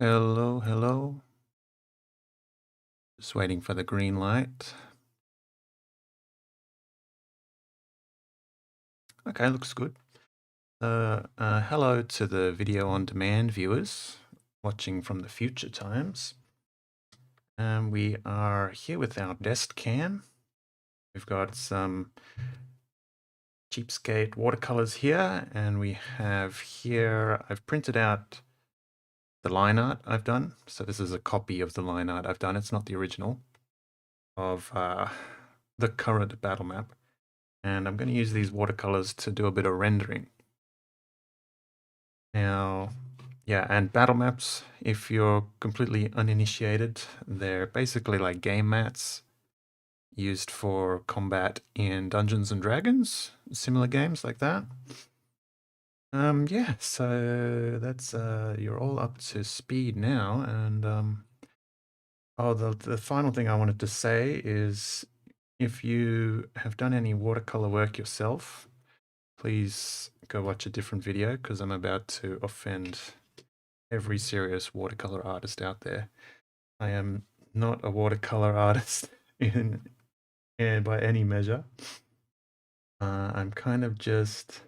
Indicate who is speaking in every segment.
Speaker 1: Hello, hello. Just waiting for the green light. Okay, looks good. Hello to the video on demand viewers watching from the future times. We are here with our desk cam. We've got some cheapskate watercolors here, and we have here, I've printed out the line art I've done. So this is a copy of the line art I've done. It's not the original of the current battle map. And I'm going to use these watercolors to do a bit of rendering. Now, yeah, and battle maps, if you're completely uninitiated, they're basically like game mats used for combat in Dungeons and Dragons, similar games like that. Yeah, so that's you're all up to speed now, and oh, the final thing I wanted to say is if you have done any watercolor work yourself, please go watch a different video because I'm about to offend every serious watercolor artist out there. I am not a watercolor artist by any measure. I'm kind of just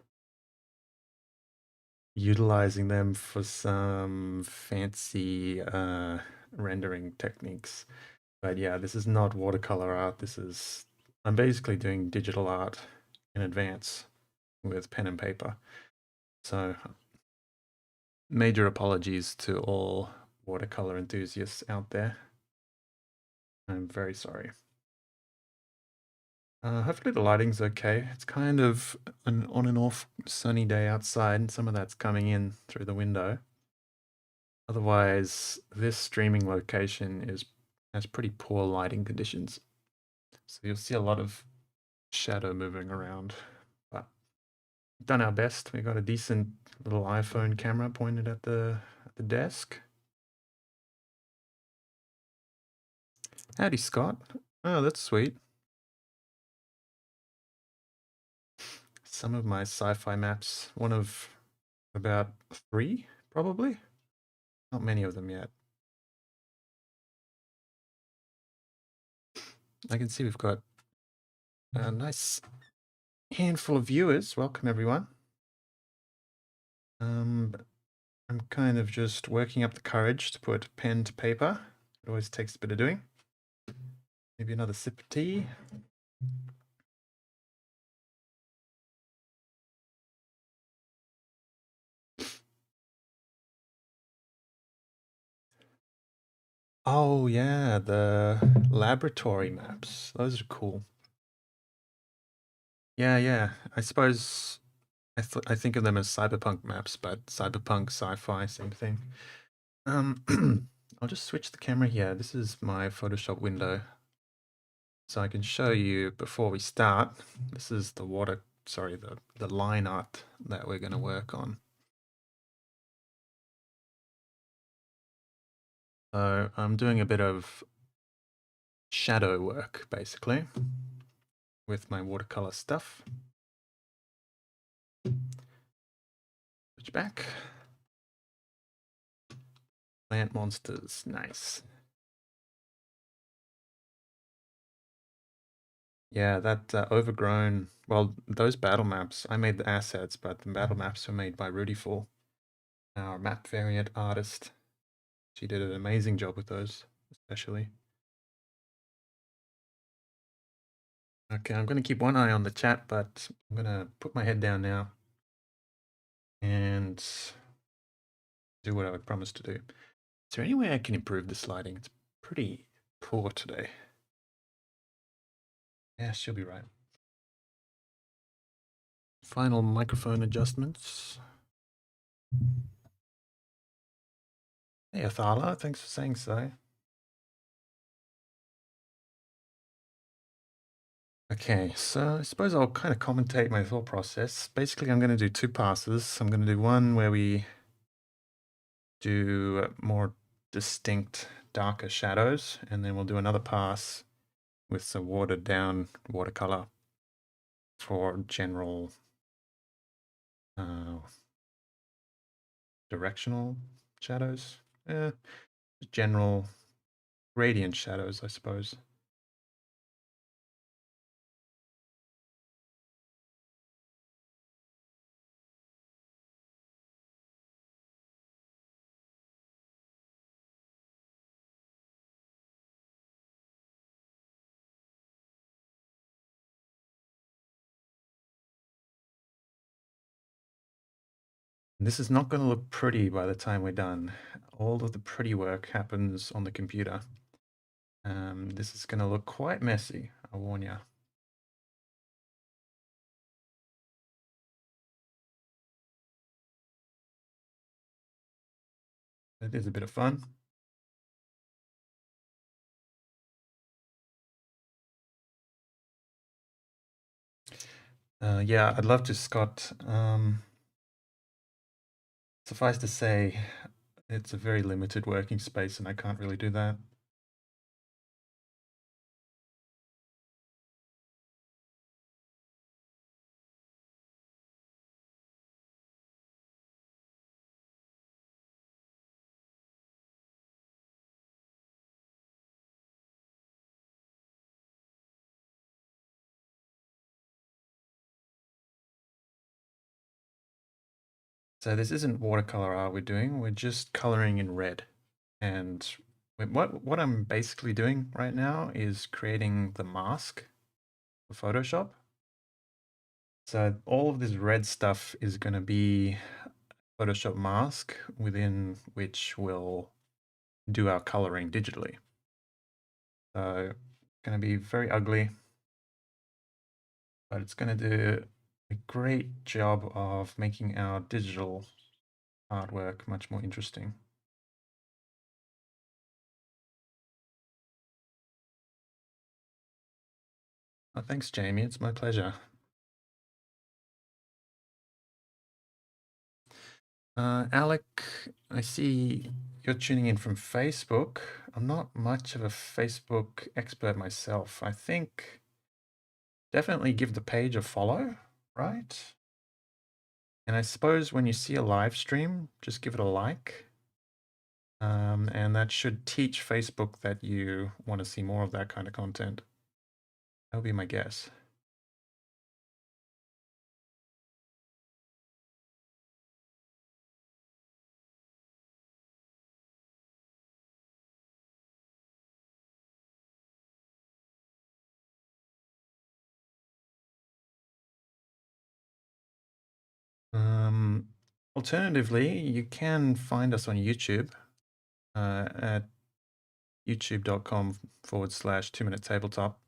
Speaker 1: utilizing them for some fancy rendering techniques. But yeah, this is not watercolor art. I'm basically doing digital art in advance with pen and paper. So major apologies to all watercolor enthusiasts out there. I'm very sorry. Hopefully the lighting's okay. It's kind of an on and off sunny day outside, and some of that's coming in through the window. Otherwise, this streaming location has pretty poor lighting conditions. So you'll see a lot of shadow moving around. But we've done our best. We got a decent little iPhone camera pointed at the desk. Howdy, Scott. Oh, that's sweet. Some of my sci-fi maps, one of about 3, probably. Not many of them yet. I can see we've got a nice handful of viewers. Welcome, everyone. I'm kind of just working up the courage to put pen to paper. It always takes a bit of doing. Maybe another sip of tea. Oh yeah, the laboratory maps. Those are cool. Yeah. I suppose I think of them as cyberpunk maps, but cyberpunk, sci-fi, same thing. I'll just switch the camera here. This is my Photoshop window. So I can show you before we start. This is the the line art that we're going to work on. So I'm doing a bit of shadow work, basically, with my watercolor stuff. Switch back. Plant monsters, nice. Yeah, that overgrown, well, those battle maps, I made the assets, but the battle maps were made by Rudy Full, our map variant artist. She did an amazing job with those, especially. Okay, I'm going to keep one eye on the chat, but I'm going to put my head down now and do what I promised to do. Is there any way I can improve this lighting? It's pretty poor today. Yeah, she'll be right. Final microphone adjustments. Hey, Athala, thanks for saying so. Okay, so I suppose I'll kind of commentate my thought process. Basically, I'm going to do 2 passes. I'm going to do one where we do more distinct, darker shadows, and then we'll do another pass with some watered down watercolor for general directional shadows. general gradient shadows, I suppose. This is not going to look pretty by the time we're done. All of the pretty work happens on the computer. This is going to look quite messy, I warn you. It is a bit of fun. Yeah, I'd love to, Scott. Suffice to say, it's a very limited working space and I can't really do that. So this isn't watercolor art we're doing, we're just coloring in red. And what I'm basically doing right now is creating the mask for Photoshop. So all of this red stuff is going to be Photoshop mask within which we'll do our coloring digitally. So it's going to be very ugly, but it's going to do a great job of making our digital artwork much more interesting. Oh, thanks, Jamie. It's my pleasure. Alec, I see you're tuning in from Facebook. I'm not much of a Facebook expert myself. I think definitely give the page a follow, right? And I suppose when you see a live stream, just give it a like. And that should teach Facebook that you want to see more of that kind of content. That would be my guess. Um, Alternatively, you can find us on YouTube at youtube.com/2minute tabletop.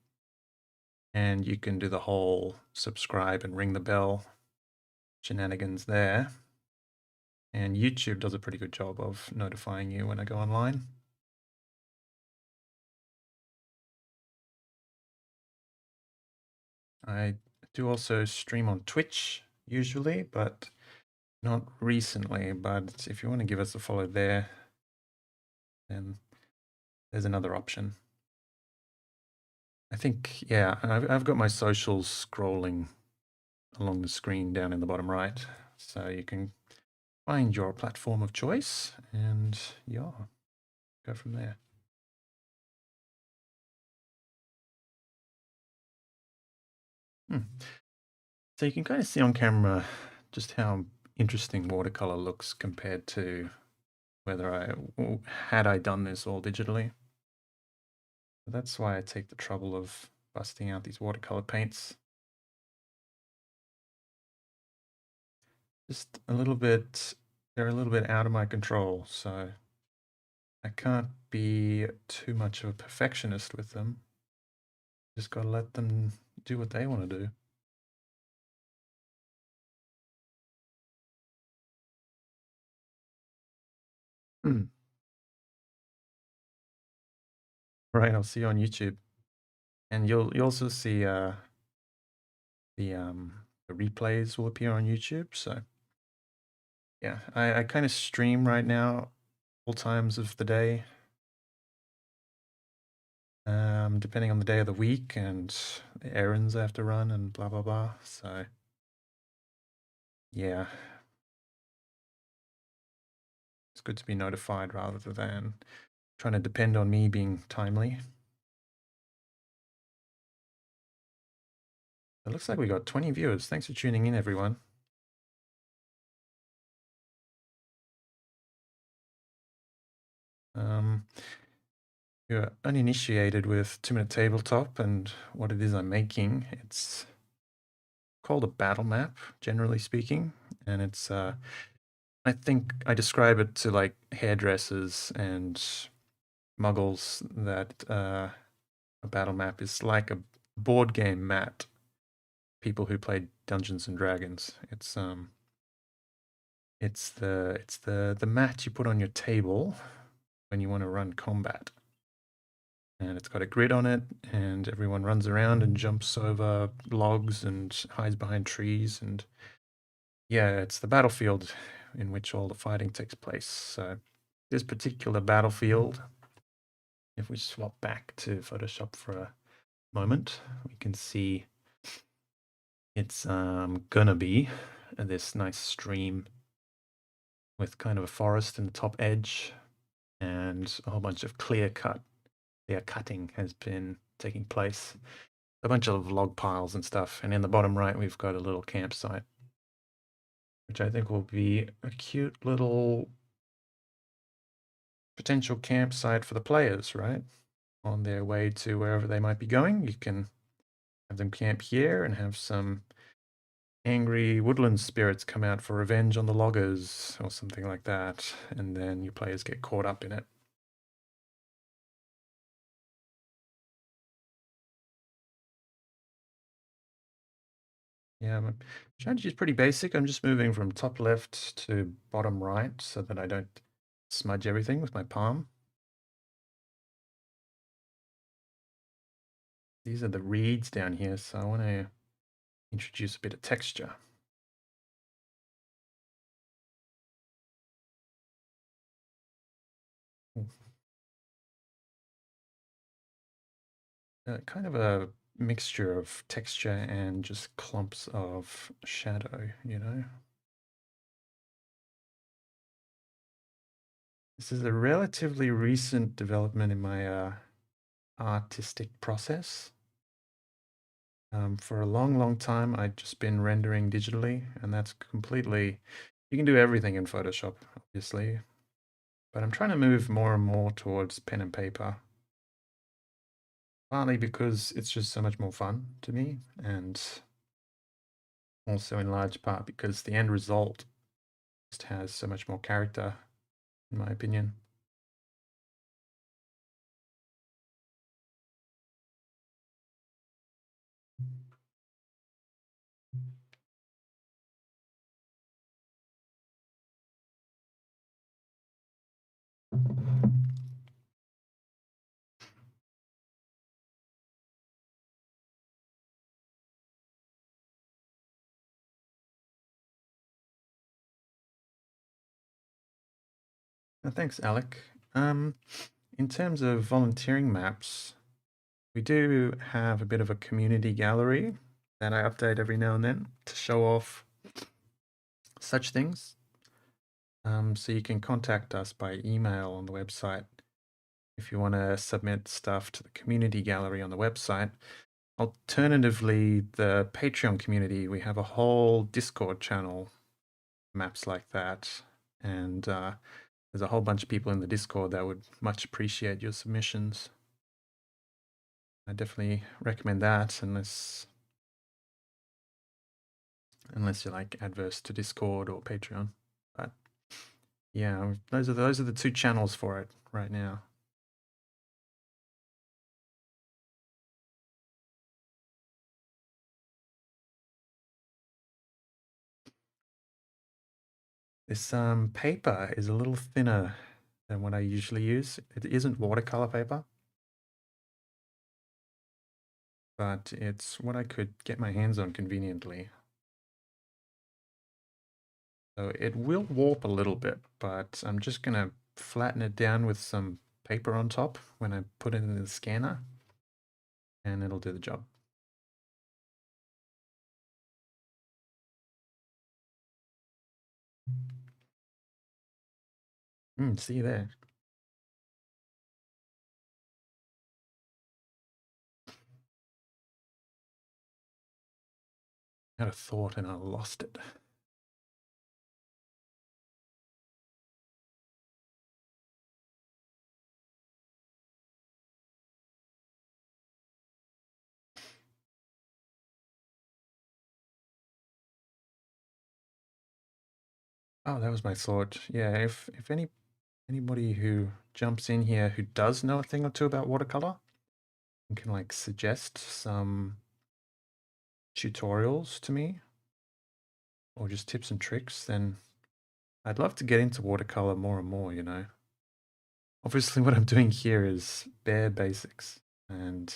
Speaker 1: And you can do the whole subscribe and ring the bell shenanigans there. And YouTube does a pretty good job of notifying you when I go online. I do also stream on Twitch usually, but not recently. But if you want to give us a follow there, then there's another option. I think, yeah, I've got my socials scrolling along the screen down in the bottom right. So you can find your platform of choice and yeah, go from there. So you can kind of see on camera just how interesting watercolor looks compared to whether had I done this all digitally. That's why I take the trouble of busting out these watercolor paints. Just a little bit, they're a little bit out of my control, so I can't be too much of a perfectionist with them. Just gotta let them do what they want to do. Right, I'll see you on YouTube. And you'll also see the replays will appear on YouTube. So yeah, I kind of stream right now all times of the day, depending on the day of the week and the errands I have to run and blah blah blah. So yeah, good to be notified rather than trying to depend on me being timely. It looks like we got 20 viewers. Thanks for tuning in, everyone. You're uninitiated with 2-Minute Tabletop and what it is I'm making. It's called a battle map, generally speaking, and it's I think I describe it to like hairdressers and muggles that a battle map is like a board game mat. People who play Dungeons and Dragons. It's the mat you put on your table when you want to run combat. And it's got a grid on it, and everyone runs around and jumps over logs and hides behind trees. And yeah, it's the battlefield in which all the fighting takes place. So this particular battlefield, if we swap back to Photoshop for a moment, we can see it's gonna be this nice stream with kind of a forest in the top edge and a whole bunch of clear cutting has been taking place. A bunch of log piles and stuff. And in the bottom right, we've got a little campsite, which I think will be a cute little potential campsite for the players, right? On their way to wherever they might be going. You can have them camp here and have some angry woodland spirits come out for revenge on the loggers or something like that. And then your players get caught up in it. Yeah, my strategy is pretty basic. I'm just moving from top left to bottom right so that I don't smudge everything with my palm. These are the reeds down here, so I want to introduce a bit of texture. Kind of a mixture of texture and just clumps of shadow, you know? This is a relatively recent development in my artistic process. For a long, long time, I'd just been rendering digitally, and that's completely, you can do everything in Photoshop, obviously, but I'm trying to move more and more towards pen and paper, partly because it's just so much more fun to me, and also in large part because the end result just has so much more character, in my opinion. Thanks, Alec. In terms of volunteering maps, we do have a bit of a community gallery that I update every now and then to show off such things. So you can contact us by email on the website if you want to submit stuff to the community gallery on the website. Alternatively, the Patreon community, we have a whole Discord channel, maps like that. And there's a whole bunch of people in the Discord that would much appreciate your submissions. I definitely recommend that unless you're like adverse to Discord or Patreon. But yeah, those are the two channels for it right now. This paper is a little thinner than what I usually use. It isn't watercolor paper, but it's what I could get my hands on conveniently. So it will warp a little bit, but I'm just gonna flatten it down with some paper on top when I put it in the scanner, and it'll do the job. See you there. I had a thought and I lost it. Oh, that was my thought. Yeah, if anybody who jumps in here who does know a thing or two about watercolor and can like suggest some tutorials to me or just tips and tricks, then I'd love to get into watercolor more and more, you know. Obviously what I'm doing here is bare basics and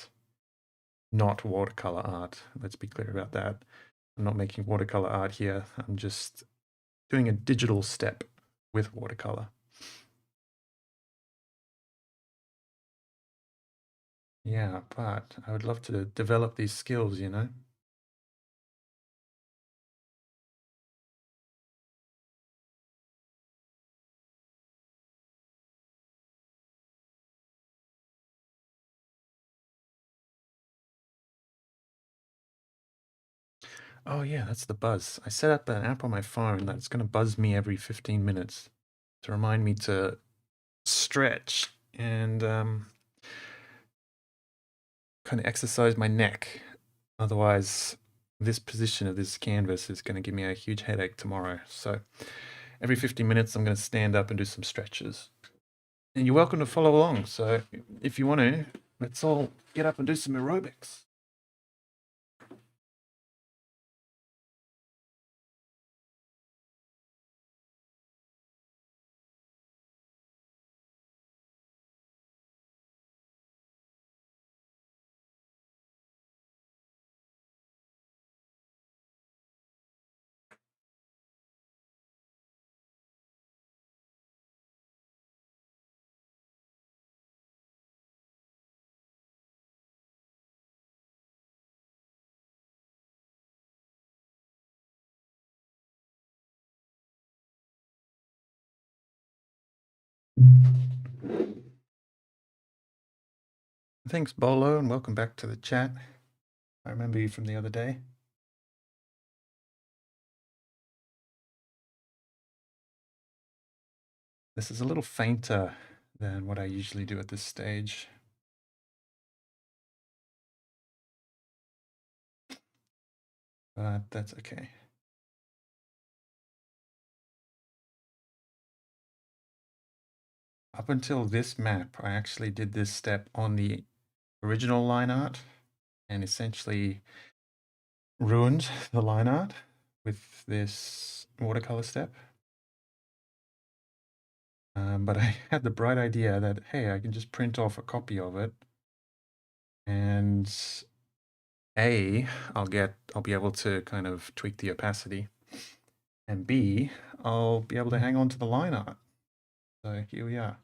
Speaker 1: not watercolor art. Let's be clear about that. I'm not making watercolor art here. I'm just doing a digital step with watercolor. Yeah, but I would love to develop these skills, you know? Oh yeah, that's the buzz. I set up an app on my phone that's going to buzz me every 15 minutes to remind me to stretch and kind of exercise my neck. Otherwise, this position of this canvas is going to give me a huge headache tomorrow. So every 15 minutes, I'm going to stand up and do some stretches. And you're welcome to follow along. So if you want to, let's all get up and do some aerobics. Thanks, Bolo, and welcome back to the chat. I remember you from the other day. This is a little fainter than what I usually do at this stage. But that's okay. Up until this map, I actually did this step on the original line art and essentially ruined the line art with this watercolor step. But I had the bright idea that, hey, I can just print off a copy of it and I'll be able to kind of tweak the opacity, and B, I'll be able to hang on to the line art. So here we are.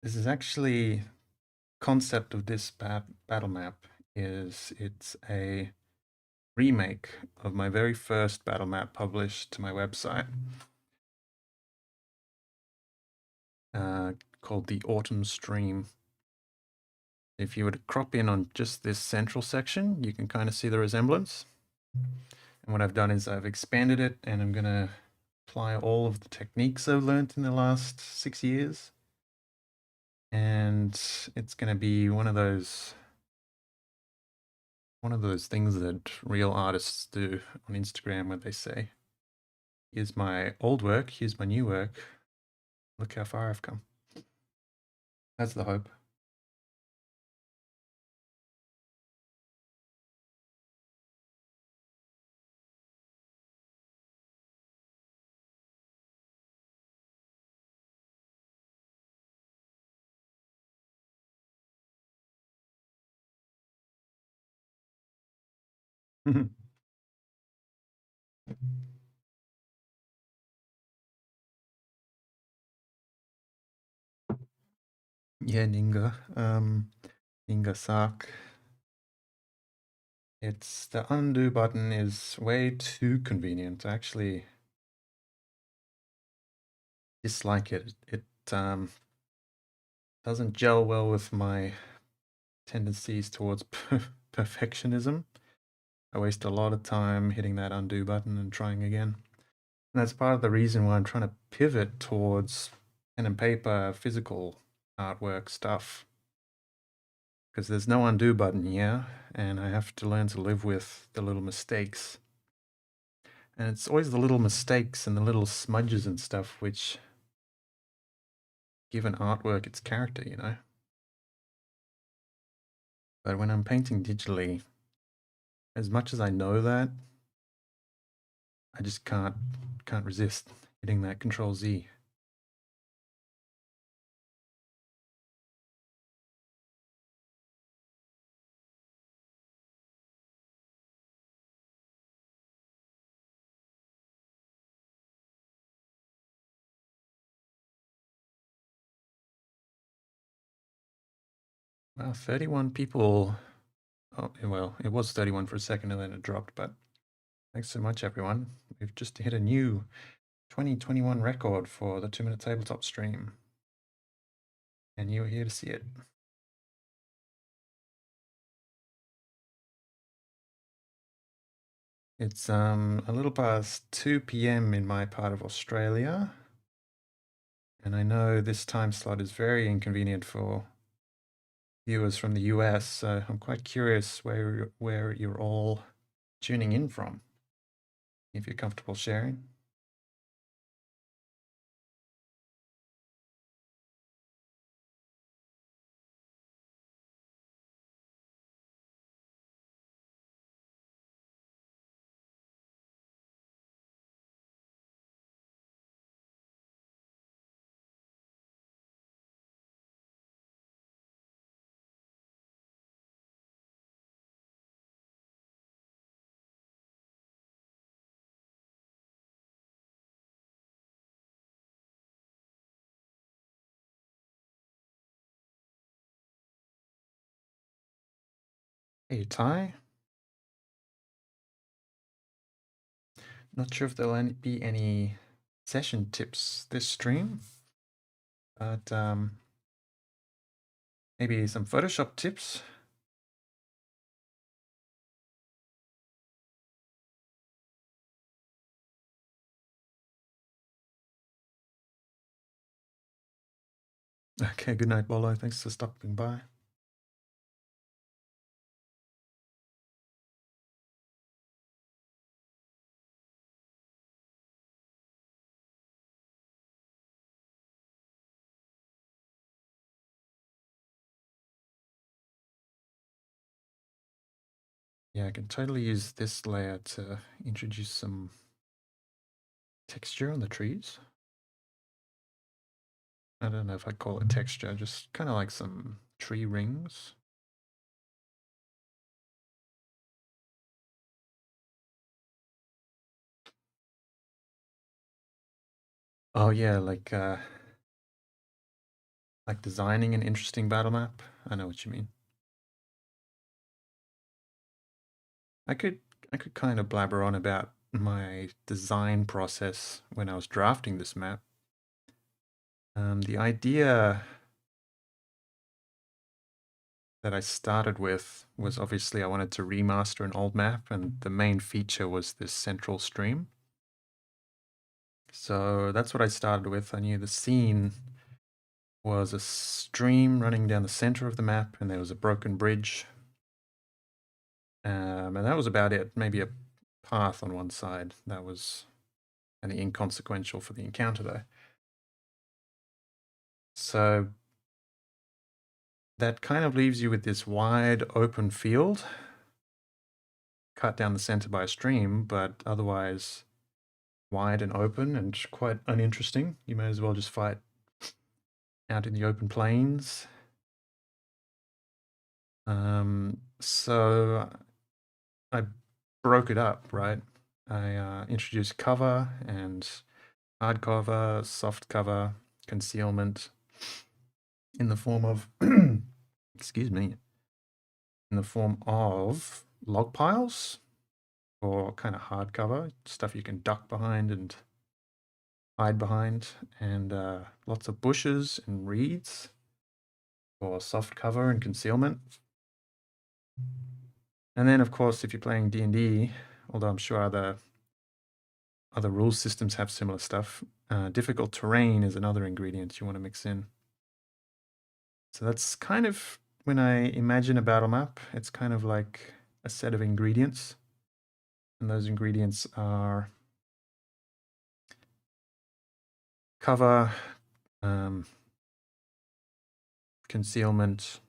Speaker 1: This is actually concept of this battle map is it's a remake of my very first battle map published to my website called the Autumn Stream. If you were to crop in on just this central section, you can kind of see the resemblance. And what I've done is I've expanded it and I'm going to apply all of the techniques I've learned in the last 6 years. And it's going to be one of those things that real artists do on Instagram where they say, here's my old work, here's my new work, look how far I've come. That's the hope. Yeah, Ninga. Ninga Sak. It's the undo button is way too convenient. I actually dislike it. It doesn't gel well with my tendencies towards perfectionism. I waste a lot of time hitting that undo button and trying again. And that's part of the reason why I'm trying to pivot towards pen and paper, physical artwork stuff. Because there's no undo button here, and I have to learn to live with the little mistakes. And it's always the little mistakes and the little smudges and stuff which give an artwork its character, you know? But when I'm painting digitally, as much as I know that, I just can't resist hitting that Control Z. Wow, 31 people. Oh, well, it was 31 for a second and then it dropped, but thanks so much, everyone. We've just hit a new 2021 record for the 2-minute tabletop stream. And you're here to see it. It's a little past 2 p.m. in my part of Australia. And I know this time slot is very inconvenient for viewers from the US, so I'm quite curious where you're all tuning in from, if you're comfortable sharing. Hey, Ty. Not sure if there'll be any session tips this stream, but maybe some Photoshop tips. Okay, good night, Bolo. Thanks for stopping by. Yeah, I can totally use this layer to introduce some texture on the trees. I don't know if I'd call it texture, just kind of like some tree rings. Oh yeah, like designing an interesting battle map. I know what you mean. I could kind of blabber on about my design process when I was drafting this map. The idea that I started with was obviously I wanted to remaster an old map, and the main feature was this central stream. So that's what I started with. I knew the scene was a stream running down the center of the map, and there was a broken bridge. And that was about it. Maybe a path on one side. That was any inconsequential for the encounter, though. So that kind of leaves you with this wide open field, cut down the center by a stream, but otherwise wide and open and quite uninteresting. You may as well just fight out in the open plains. So I broke it up, right? I introduced cover and hard cover, soft cover, concealment. in the form of, excuse me, in the form of log piles or kind of hardcover, stuff you can duck behind and hide behind, and lots of bushes and reeds for soft cover and concealment. And then, of course, if you're playing D&D, although I'm sure other rule systems have similar stuff, difficult terrain is another ingredient you want to mix in. So that's kind of, when I imagine a battle map, it's kind of like a set of ingredients. And those ingredients are cover, concealment,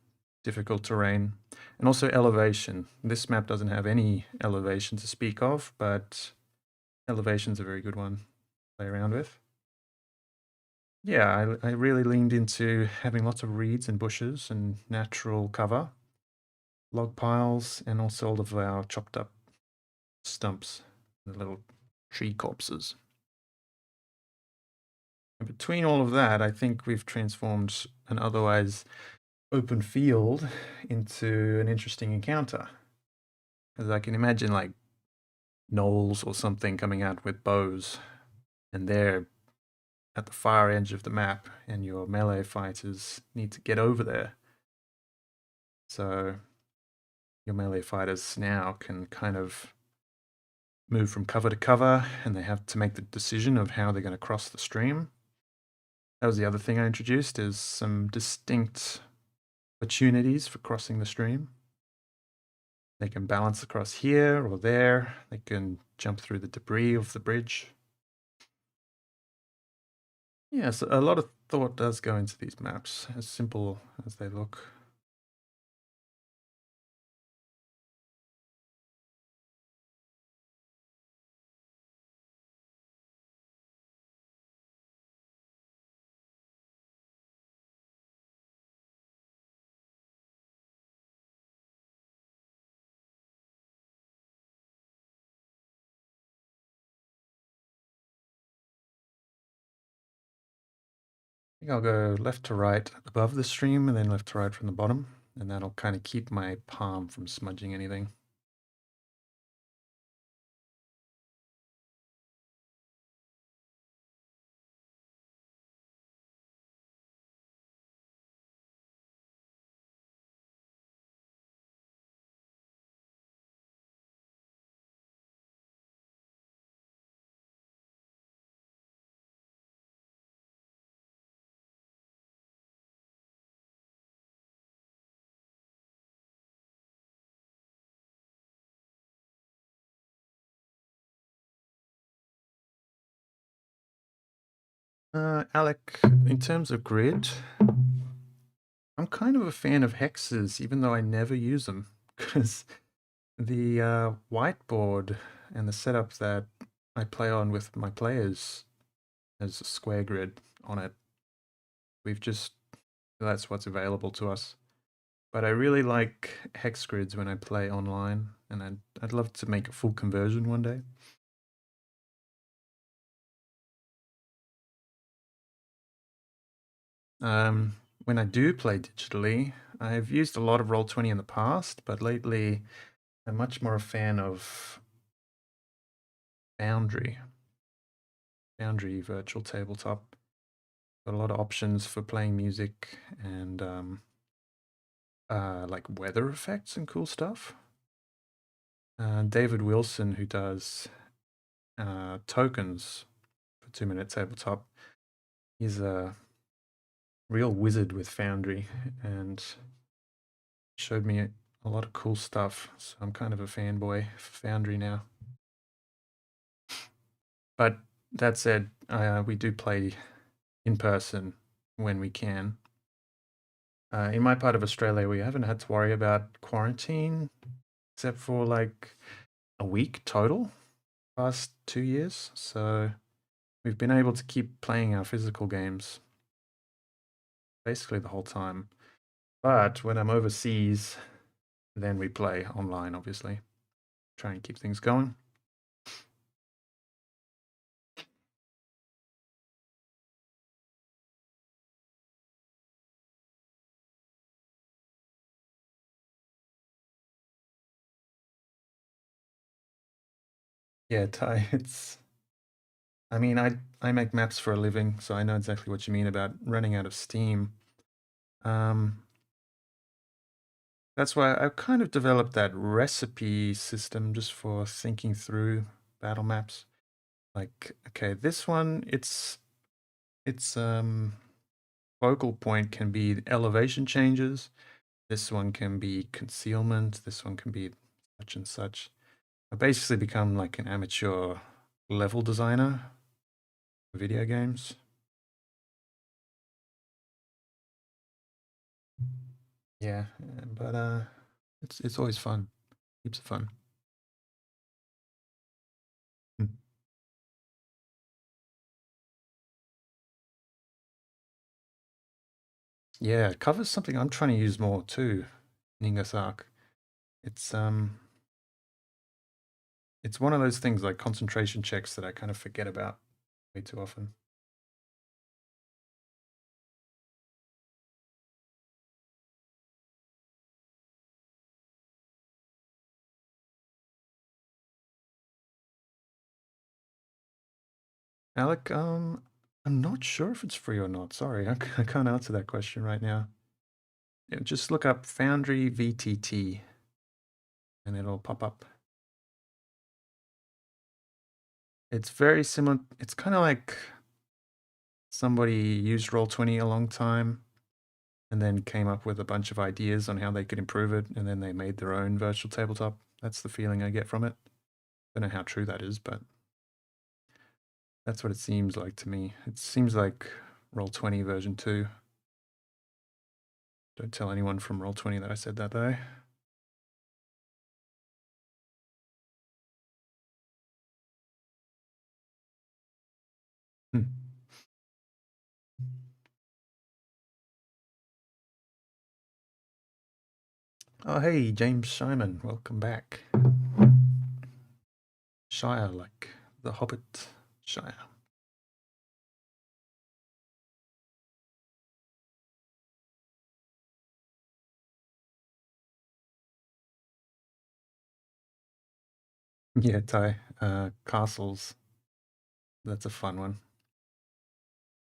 Speaker 1: difficult terrain, and also elevation. This map doesn't have any elevation to speak of, but elevation's a very good one to play around with. Yeah, I really leaned into having lots of reeds and bushes and natural cover, log piles, and also all of our chopped up stumps, the little tree corpses. And between all of that, I think we've transformed an otherwise open field into an interesting encounter. Because I can imagine like gnolls or something coming out with bows, and they're at the far edge of the map, and your melee fighters need to get over there. So your melee fighters now can kind of move from cover to cover, and they have to make the decision of how they're going to cross the stream. That was the other thing I introduced, is some distinct opportunities for crossing the stream. They can balance across here or there. They can jump through the debris of the bridge. Yes, a lot of thought does go into these maps, as simple as they look. I think I'll go left to right above the stream and then left to right from the bottom, and that'll kind of keep my palm from smudging anything. Alec, in terms of grid, I'm kind of a fan of hexes, even though I never use them, because the whiteboard and the setup that I play on with my players has a square grid on it. That's what's available to us. But I really like hex grids when I play online, and I'd love to make a full conversion one day. When I do play digitally, I've used a lot of Roll20 in the past, but lately I'm much more a fan of Foundry virtual tabletop. Got a lot of options for playing music and like weather effects and cool stuff. David Wilson, who does tokens for 2 Minute Tabletop, he's a real wizard with Foundry and showed me a lot of cool stuff. So I'm kind of a fanboy for Foundry now. But that said, we do play in person when we can. In my part of Australia, we haven't had to worry about quarantine, except for like a week total past 2 years. So we've been able to keep playing our physical games basically the whole time. But when I'm overseas, then we play online, obviously. Try and keep things going. Yeah, Ty, I mean, I make maps for a living, so I know exactly what you mean about running out of steam. Um, that's why I've kind of developed that recipe system just for thinking through battle maps. Like, okay, this one, its focal point can be elevation changes. This one can be concealment. This one can be such and such. I basically become like an amateur level designer for video games. Yeah, but it's always fun. Keeps it fun. Hmm. Yeah, it covers something I'm trying to use more too. Ninga's arc. It's um it's one of those things like concentration checks that I kind of forget about way too often. Alec, I'm not sure if it's free or not. Sorry, I can't answer that question right now. Yeah, just look up Foundry VTT and it'll pop up. It's very similar. It's kind of like somebody used Roll20 a long time and then came up with a bunch of ideas on how they could improve it, and then they made their own virtual tabletop. That's the feeling I get from it. Don't know how true that is, but that's what it seems like to me. It seems like Roll20 version 2. Don't tell anyone from Roll20 that I said that though. Hmm. Oh, hey, James Simon, welcome back. Shire, like the Hobbit Shire. Yeah, Ty, castles. That's a fun one.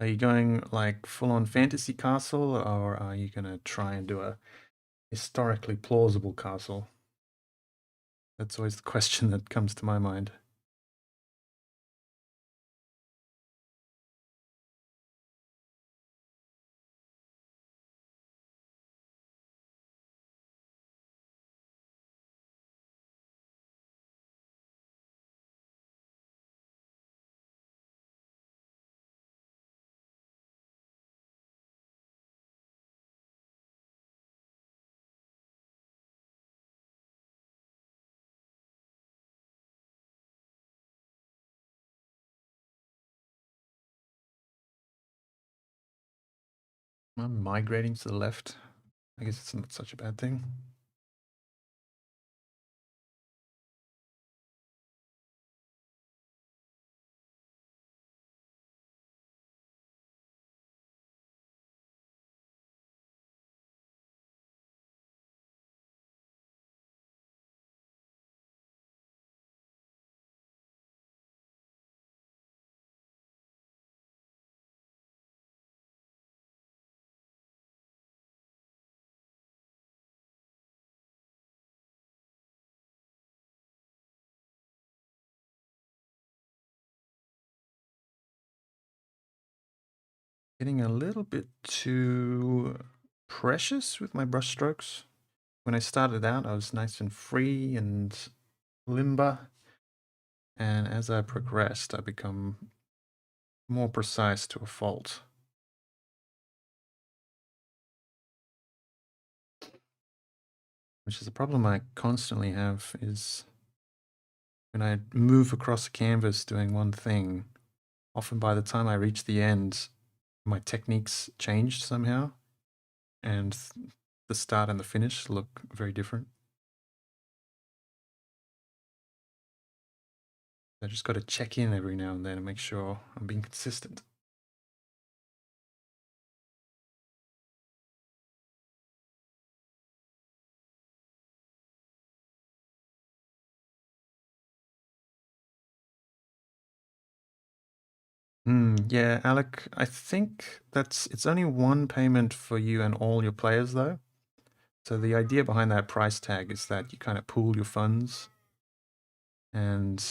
Speaker 1: Are you going like full on fantasy castle, or are you going to try and do a historically plausible castle? That's always the question that comes to my mind. I'm migrating to the left. I guess it's not such a bad thing. Getting a little bit too precious with my brush strokes. When I started out, I was nice and free and limber. And as I progressed, I become more precise to a fault. Which is a problem I constantly have is when I move across a canvas doing one thing, often by the time I reach the end, my techniques changed somehow, and the start and the finish look very different. I just got to check in every now and then and make sure I'm being consistent. Yeah, Alec, I think it's only one payment for you and all your players though. So the idea behind that price tag is that you kind of pool your funds, and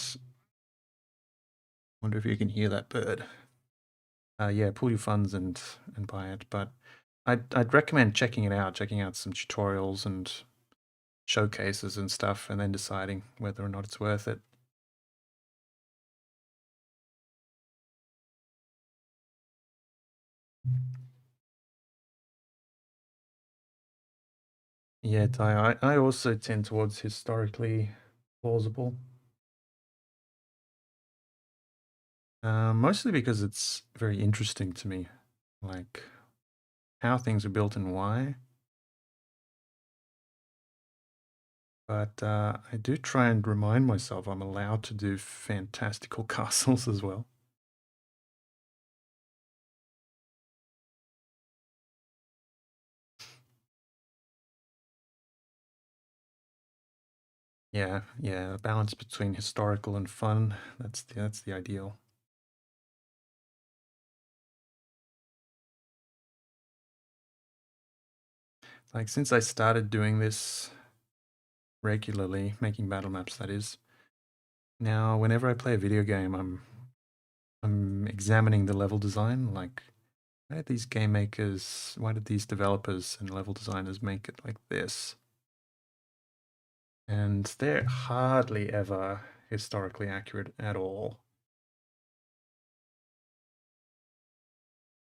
Speaker 1: wonder if you can hear that bird. Yeah, pool your funds and buy it. But I'd recommend checking out some tutorials and showcases and stuff, and then deciding whether or not it's worth it. Yeah, Ty, I also tend towards historically plausible. Mostly because it's very interesting to me, like how things are built and why. But I do try and remind myself I'm allowed to do fantastical castles as well. Yeah, yeah, a balance between historical and fun. That's the ideal. Like since I started doing this regularly, making battle maps, that is, now whenever I play a video game, I'm examining the level design. Like, why did these developers and level designers make it like this? And they're hardly ever historically accurate at all.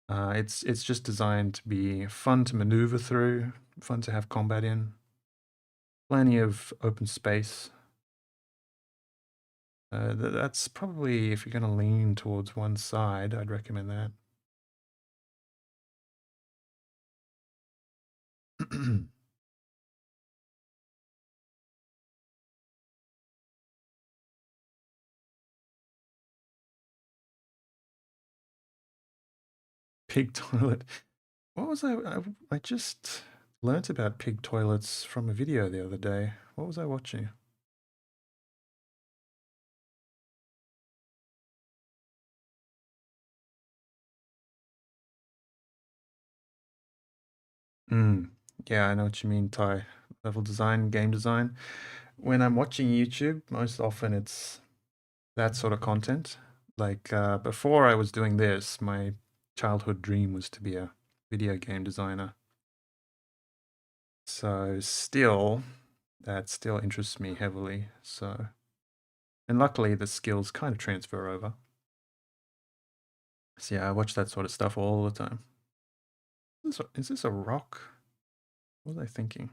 Speaker 1: It's just designed to be fun to maneuver through, fun to have combat in, plenty of open space. That's probably, if you're going to lean towards one side, I'd recommend that. Pig toilet. What was I just learnt about pig toilets from a video the other day. What was I watching? Mm, yeah, I know what you mean, Ty. Level design, game design. When I'm watching YouTube, most often it's that sort of content. Like before I was doing this, my childhood dream was to be a video game designer. So that still interests me heavily. So, and luckily the skills kind of transfer over. So yeah, I watch that sort of stuff all the time. Is this a rock? What was I thinking?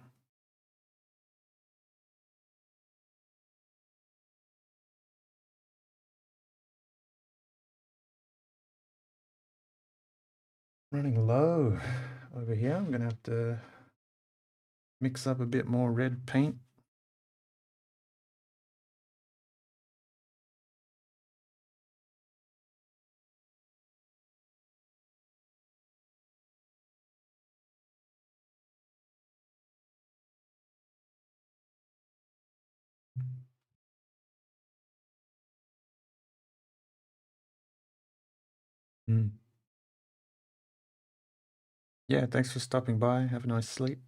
Speaker 1: Running low over here. I'm gonna have to mix up a bit more red paint. Mm. Yeah, thanks for stopping by. Have a nice sleep.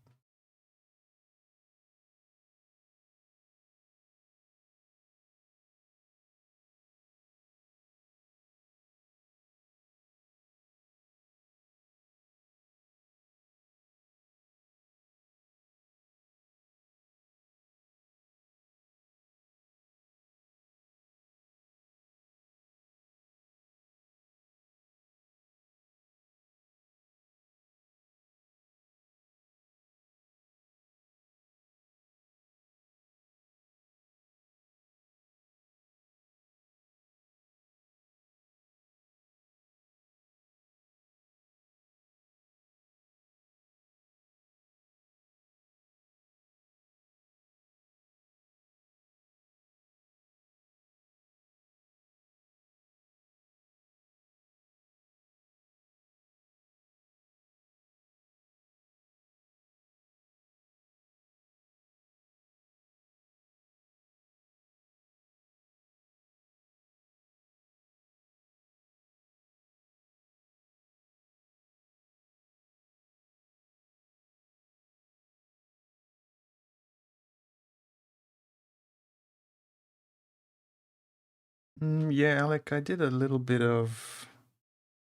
Speaker 1: Yeah, Alec, I did a little bit of,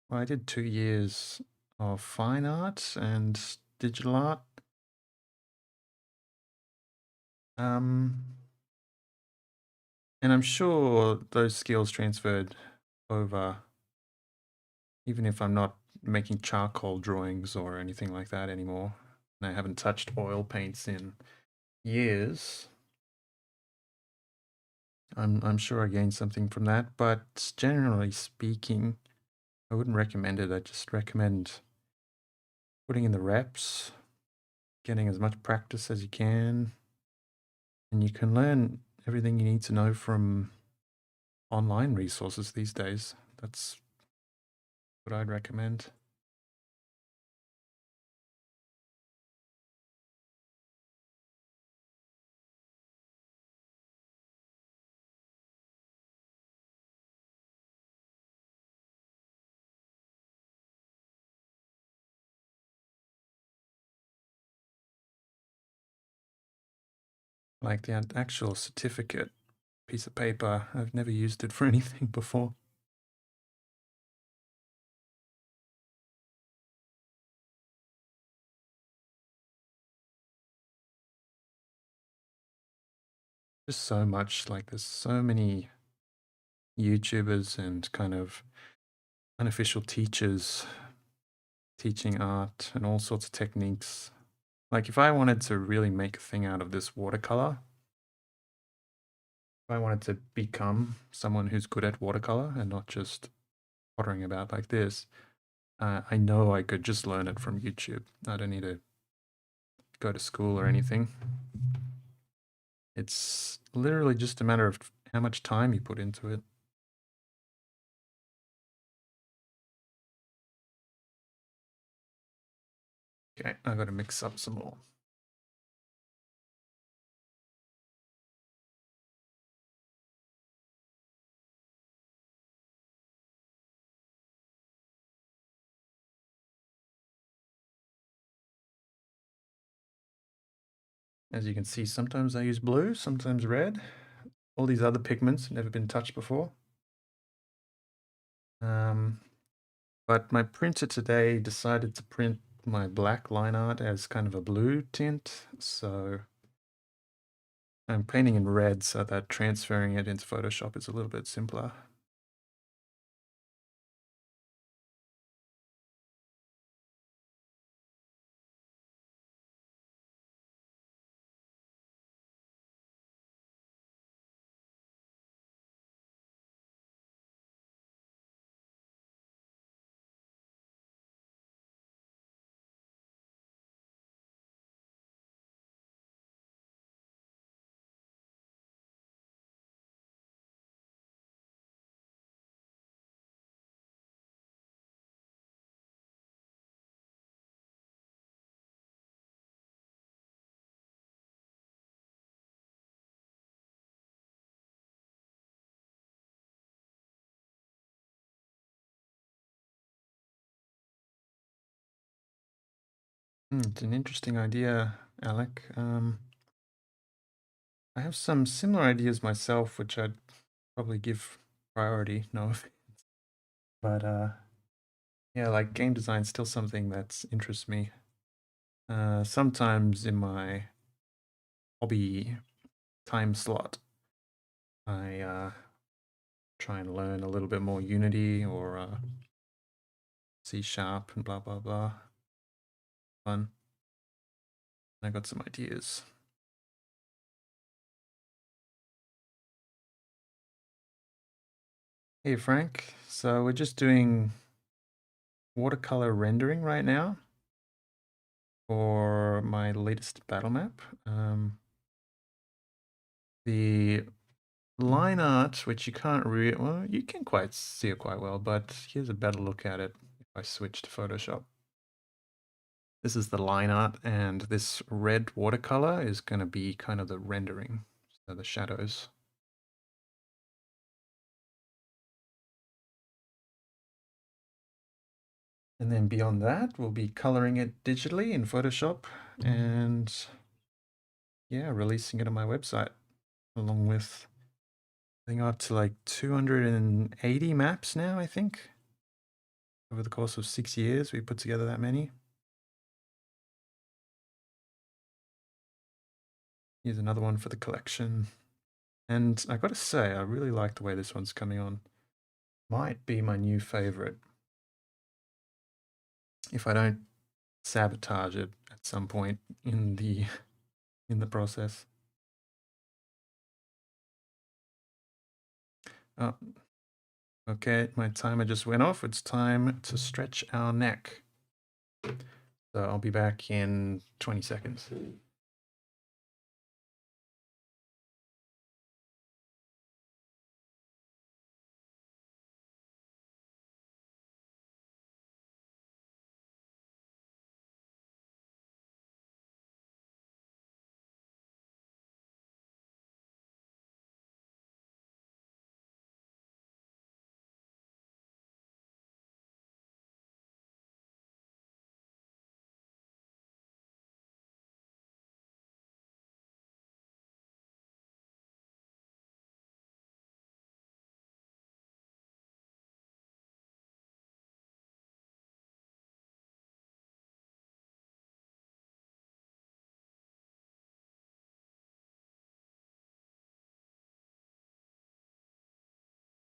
Speaker 1: well, I did 2 years of fine art and digital art. Um, and I'm sure those skills transferred over, even if I'm not making charcoal drawings or anything like that anymore. And I haven't touched oil paints in years. I'm sure I gained something from that, but generally speaking, I wouldn't recommend it. I just recommend putting in the reps, getting as much practice as you can, and you can learn everything you need to know from online resources these days. That's what I'd recommend. Like the actual certificate piece of paper, I've never used it for anything before. Just so much, like there's so many YouTubers and kind of unofficial teachers teaching art and all sorts of techniques. Like if I wanted to really make a thing out of this watercolor, if I wanted to become someone who's good at watercolor and not just pottering about like this, I know I could just learn it from YouTube. I don't need to go to school or anything. It's literally just a matter of how much time you put into it. Okay, I got to mix up some more. As you can see, sometimes I use blue, sometimes red. All these other pigments have never been touched before. But my printer today decided to print my black line art as kind of a blue tint, so I'm painting in red so that transferring it into Photoshop is a little bit simpler. It's an interesting idea, Alec. I have some similar ideas myself, which I'd probably give priority, no offense. But yeah, like game design is still something that interests me. Sometimes in my hobby time slot, I try and learn a little bit more Unity or C Sharp and blah blah blah. Fun. I got some ideas. Hey Frank, so we're just doing watercolor rendering right now for my latest battle map. The line art, which you can't really, well, you can quite see it quite well, but here's a better look at it if I switch to Photoshop. This is the line art, and this red watercolor is going to be kind of the rendering, so the shadows. And then beyond that, we'll be coloring it digitally in Photoshop and yeah, releasing it on my website along with I think up to like 280 maps now, I think. Over the course of 6 years, we put together that many. Here's another one for the collection. And I gotta say, I really like the way this one's coming on. Might be my new favorite. If I don't sabotage it at some point in the process. Oh, okay, my timer just went off. It's time to stretch our neck. So I'll be back in 20 seconds.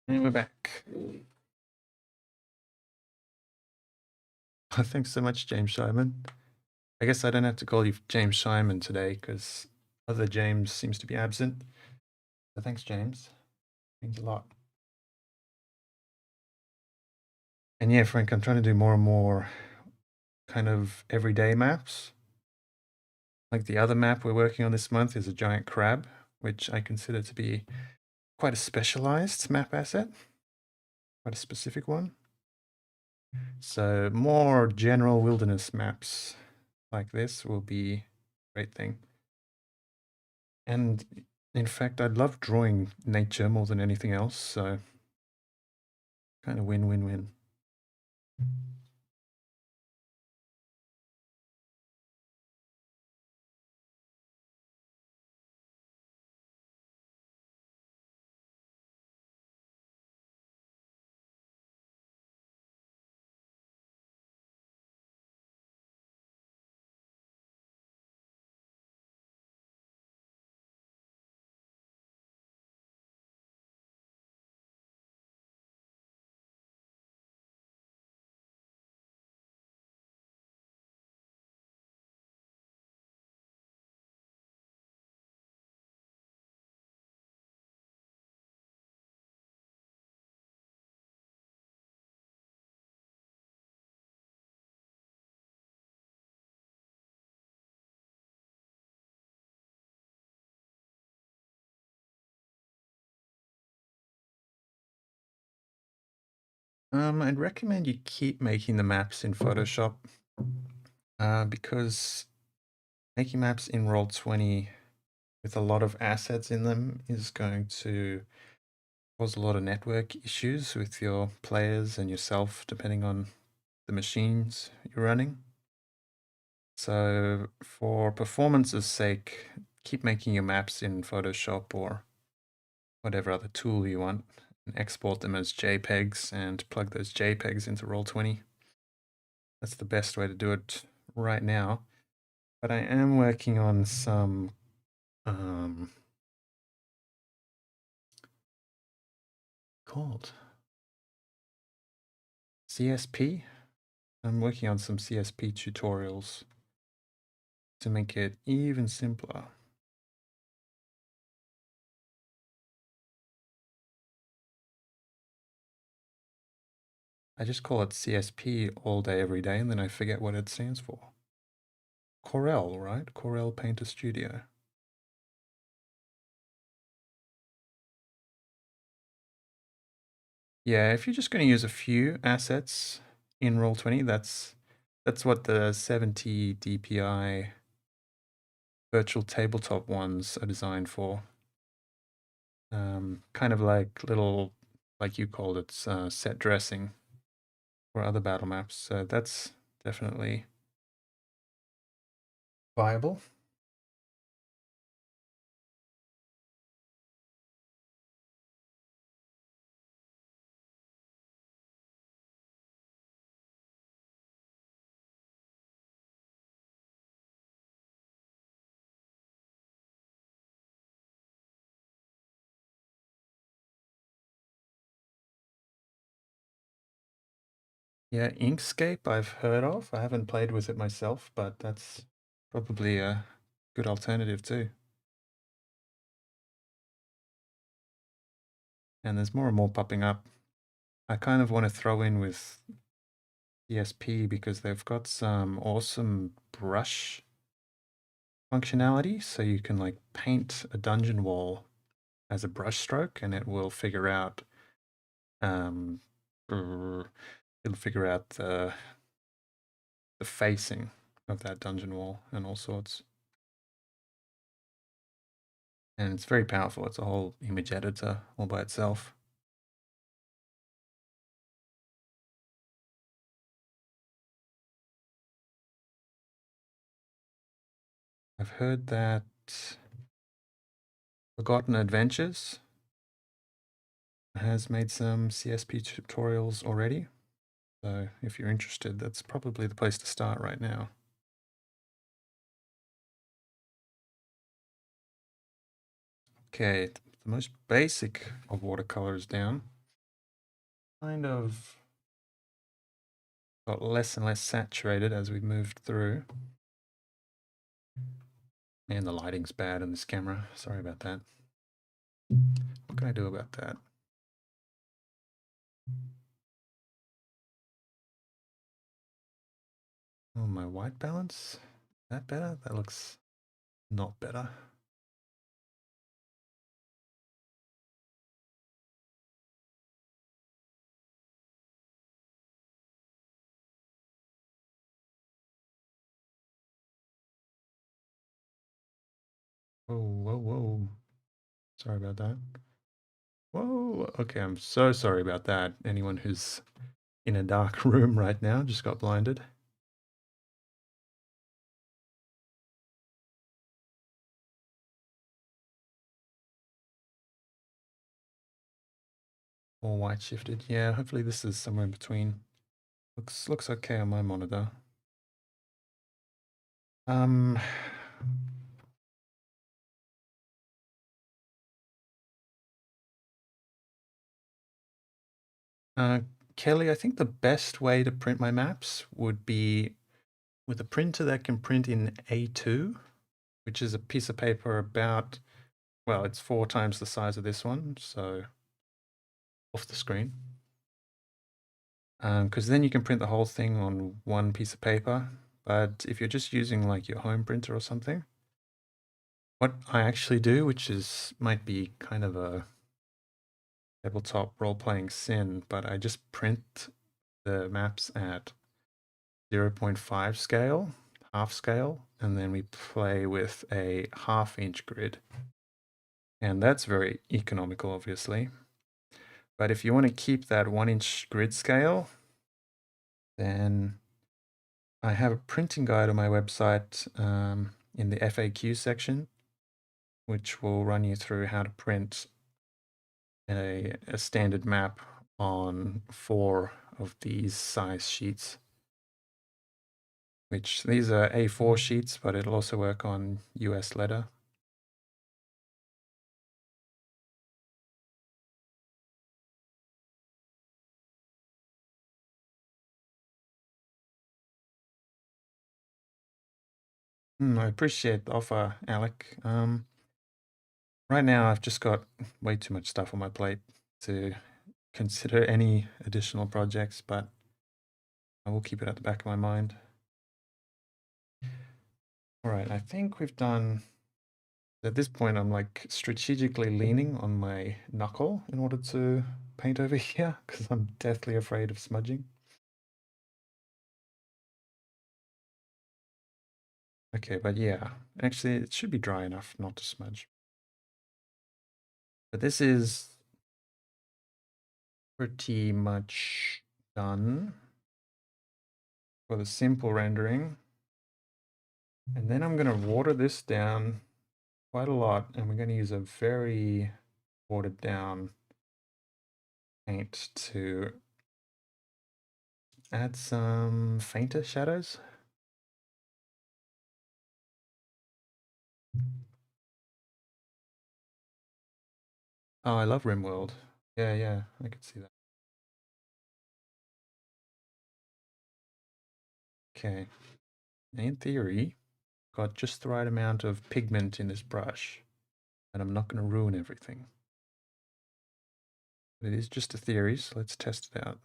Speaker 1: And we're back. Thanks so much, James Simon. I guess I don't have to call you James Simon today because other James seems to be absent. So thanks, James. Means a lot. And yeah, Frank, I'm trying to do more and more kind of everyday maps. Like the other map we're working on this month is a giant crab, which I consider to be quite a specialized map asset, quite a specific one. So more general wilderness maps like this will be a great thing. And in fact, I love drawing nature more than anything else, so kind of win-win-win. I'd recommend you keep making the maps in Photoshop because making maps in Roll20 with a lot of assets in them is going to cause a lot of network issues with your players and yourself, depending on the machines you're running. So for performance's sake, keep making your maps in Photoshop or whatever other tool you want and export them as JPEGs and plug those JPEGs into Roll20. That's the best way to do it right now. But I am working on some called CSP. I'm working on some CSP tutorials to make it even simpler. I just call it CSP all day, every day, and then I forget what it stands for. Corel, right? Corel Painter Studio. Yeah, if you're just going to use a few assets in Roll20, that's what the 70 DPI virtual tabletop ones are designed for. Kind of like little, like you called it, set dressing for other battle maps. So that's definitely viable. Yeah, Inkscape I've heard of. I haven't played with it myself, but that's probably a good alternative too. And there's more and more popping up. I kind of want to throw in with ESP because they've got some awesome brush functionality. So you can like paint a dungeon wall as a brush stroke and it will figure out um, it'll figure out the facing of that dungeon wall and all sorts. And it's very powerful. It's a whole image editor all by itself. I've heard that Forgotten Adventures has made some CSP tutorials already. So if you're interested, that's probably the place to start right now. Okay, the most basic of watercolor is down. Kind of got less and less saturated as we moved through. And the lighting's bad in this camera. Sorry about that. What can I do about that? Oh, my white balance? Is that better? That looks not better. Whoa, whoa, whoa. Sorry about that. Whoa, okay, I'm so sorry about that. Anyone who's in a dark room right now just got blinded. Or white shifted. Yeah, hopefully this is somewhere in between. Looks okay on my monitor. Um, uh, Kelly, I think the best way to print my maps would be with a printer that can print in A2, which is a piece of paper about, well, it's 4 times the size of this one, so off the screen. Because then you can print the whole thing on one piece of paper. But if you're just using like your home printer or something, what I actually do, which is might be kind of a tabletop role-playing sin, but I just print the maps at 0.5 scale, half scale, and then we play with a half-inch grid. And that's very economical, obviously. But if you want to keep that 1-inch grid scale, then I have a printing guide on my website in the FAQ section, which will run you through how to print a standard map on 4 of these size sheets. Which these are A4 sheets, but it'll also work on US letter. I appreciate the offer, Alec. Right now, I've just got way too much stuff on my plate to consider any additional projects, but I will keep it at the back of my mind. All right, I think we've done. At this point, I'm like strategically leaning on my knuckle in order to paint over here because I'm deathly afraid of smudging. Okay, but yeah, actually, it should be dry enough not to smudge. But this is pretty much done for the simple rendering. And then I'm going to water this down quite a lot, and we're going to use a very watered down paint to add some fainter shadows. Oh, I love RimWorld. Yeah, I could see that. Okay. In theory, got just the right amount of pigment in this brush, and I'm not going to ruin everything. But it is just a theory, so let's test it out.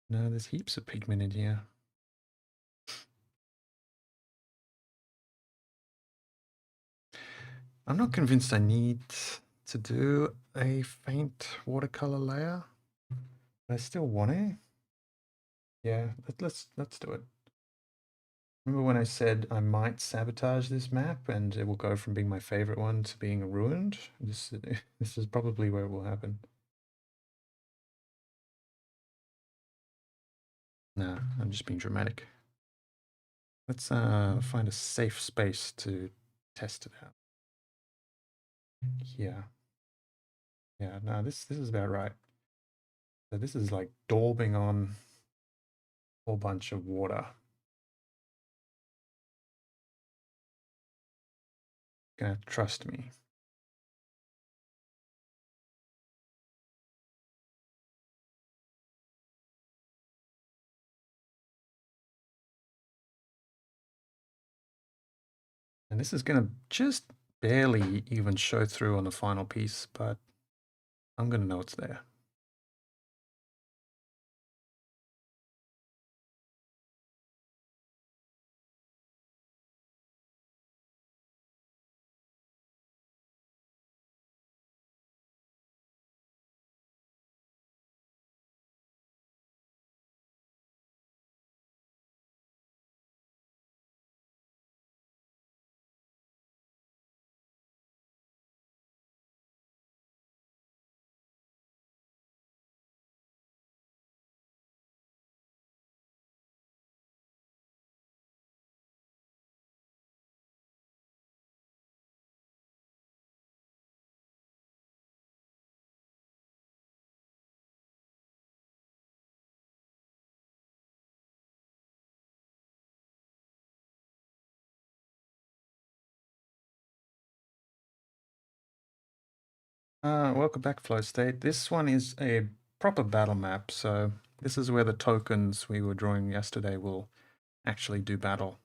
Speaker 1: No, there's heaps of pigment in here. I'm not convinced I need to do a faint watercolor layer. I still want to. Yeah, let's do it. Remember when I said I might sabotage this map and it will go from being my favorite one to being ruined? This is probably where it will happen. Nah, I'm just being dramatic. Let's find a safe space to test it out. Here. Yeah, no, this is about right. So this is like daubing on a whole bunch of water. Gonna have to trust me. And this is gonna just barely even show through on the final piece, but I'm gonna know it's there. Welcome back, Flow State. This one is a proper battle map, so this is where the tokens we were drawing yesterday will actually do battle.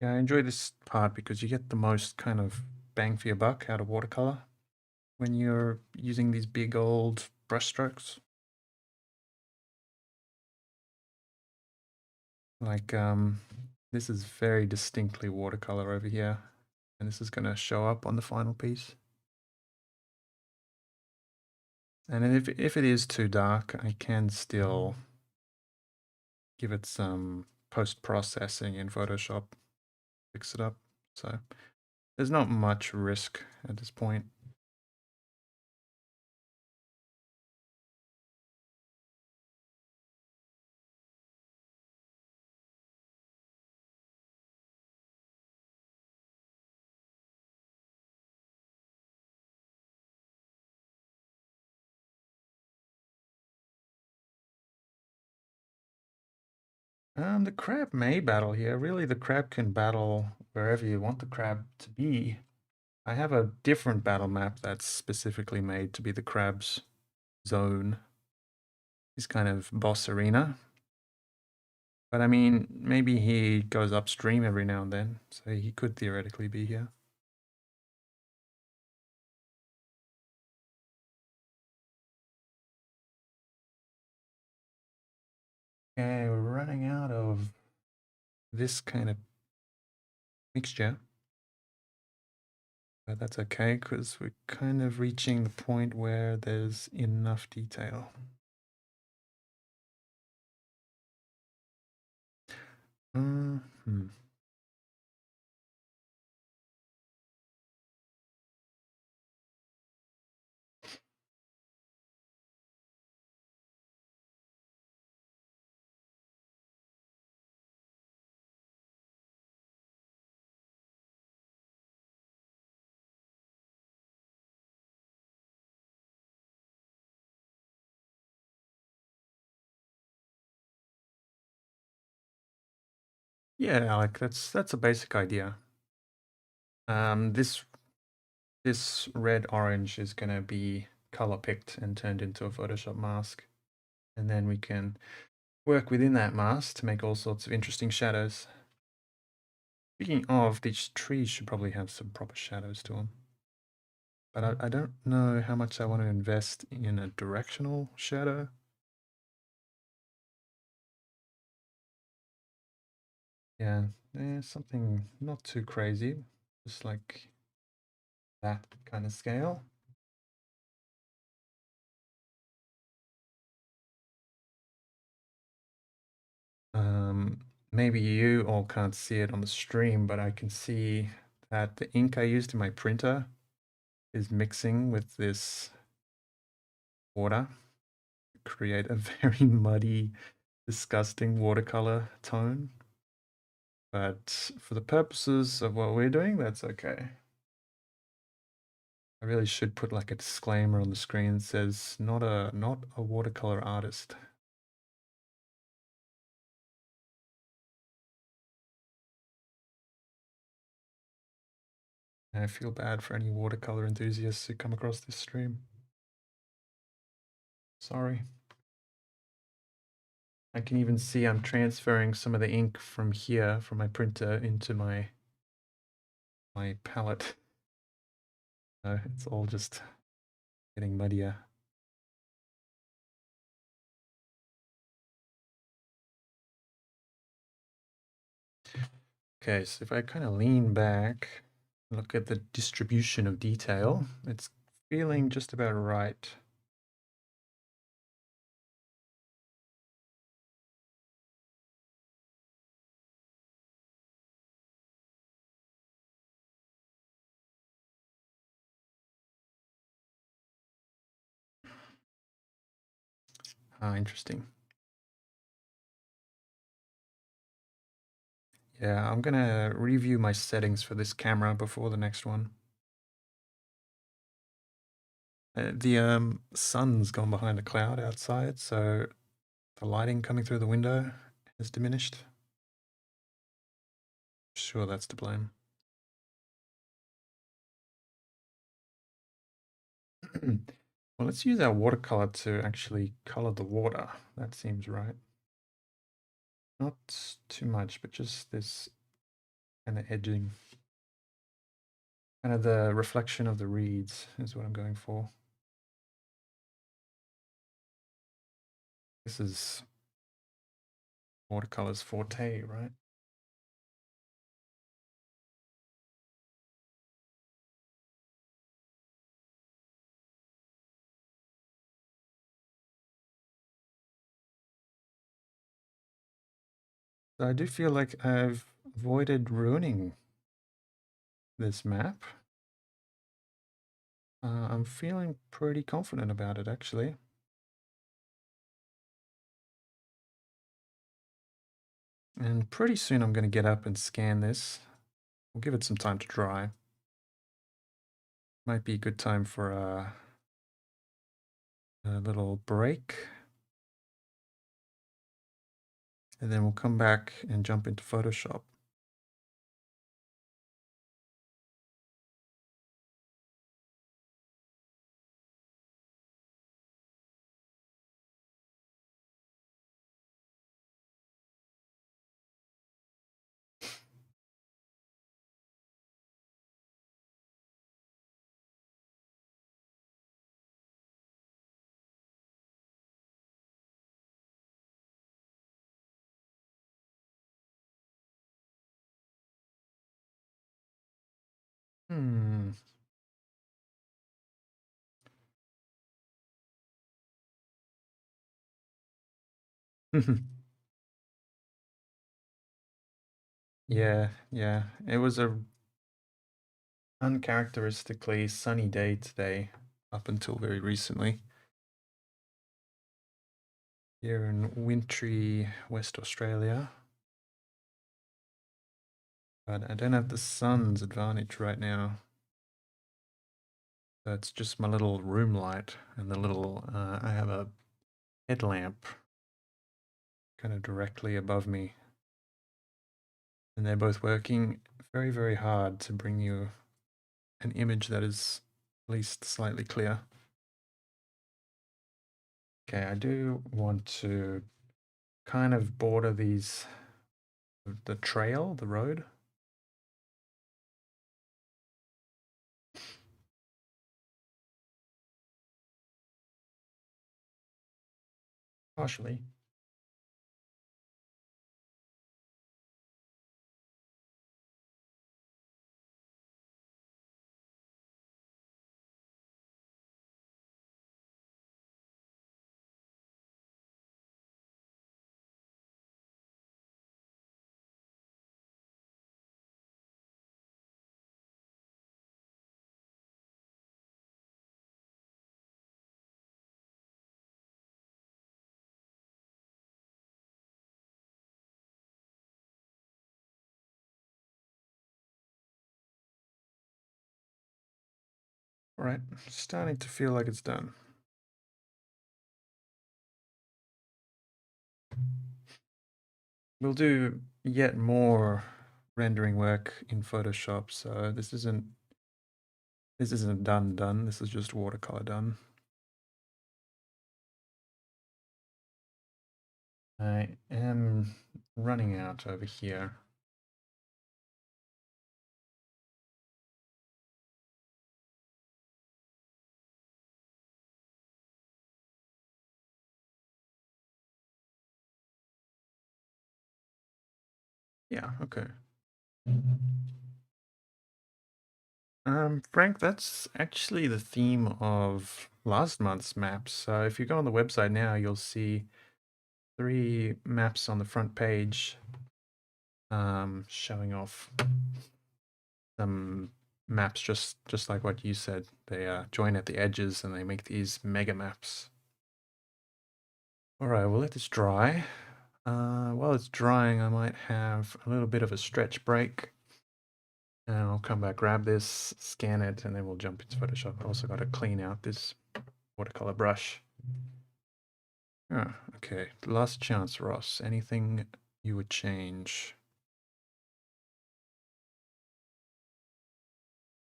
Speaker 1: Yeah, I enjoy this part because you get the most kind of bang for your buck out of watercolor when you're using these big old brush strokes. Like, this is very distinctly watercolor over here, and this is going to show up on the final piece. And if it is too dark, I can still give it some post-processing in Photoshop, fix it up. So there's not much risk at this point. The crab may battle here. Really, the crab can battle wherever you want the crab to be. I have a different battle map that's specifically made to be the crab's zone. This kind of boss arena. But I mean, maybe he goes upstream every now and then, so he could theoretically be here. Okay, we're running out of this kind of mixture. But that's okay, because we're kind of reaching the point where there's enough detail. Hmm. Yeah, like that's a basic idea. This red orange is gonna be color picked and turned into a Photoshop mask, and then we can work within that mask to make all sorts of interesting shadows. Speaking of, these trees should probably have some proper shadows to them. But I don't know how much I want to invest in a directional shadow. Yeah, something not too crazy, just like that kind of scale. Maybe you all can't see it on the stream, but I can see that the ink I used in my printer is mixing with this water to create a very muddy, disgusting watercolor tone. But for the purposes of what we're doing, that's okay. I really should put like a disclaimer on the screen that says not a watercolor artist. I feel bad for any watercolor enthusiasts who come across this stream. Sorry. I can even see I'm transferring some of the ink from here, from my printer, into my palette. It's all just getting muddier. Okay, so if I kind of lean back, look at the distribution of detail, it's feeling just about right. Interesting. Yeah, I'm gonna review my settings for this camera before the next one. The sun's gone behind a cloud outside, so the lighting coming through the window has diminished. Sure, that's to blame. Well, let's use our watercolor to actually color the water. That seems right. Not too much, but just this kind of edging. Kind of the reflection of the reeds is what I'm going for. This is watercolor's forte, right? So I do feel like I've avoided ruining this map. I'm feeling pretty confident about it, actually. And pretty soon I'm going to get up and scan this. We'll give it some time to dry. Might be a good time for a little break. And then we'll come back and jump into Photoshop. Hmm. Yeah, yeah. It was a uncharacteristically sunny day today, up until very recently. Here in wintry West Australia. But I don't have the sun's advantage right now. So it's just my little room light and the little, I have a headlamp kind of directly above me. And they're both working very, very hard to bring you an image that is at least slightly clear. Okay, I do want to kind of border the trail, the road. Partially. All right, starting to feel like it's done. We'll do yet more rendering work in Photoshop, so this isn't done. This is just watercolor done. I am running out over here. Yeah, okay. Frank, that's actually the theme of last month's maps. So if you go on the website now, you'll see 3 maps on the front page, showing off some maps just like what you said. They join at the edges and they make these mega maps. All right, we'll let this dry. While it's drying, I might have a little bit of a stretch break. And I'll come back, grab this, scan it, and then we'll jump into Photoshop. I also got to clean out this watercolor brush. Oh, okay. Last chance, Ross. Anything you would change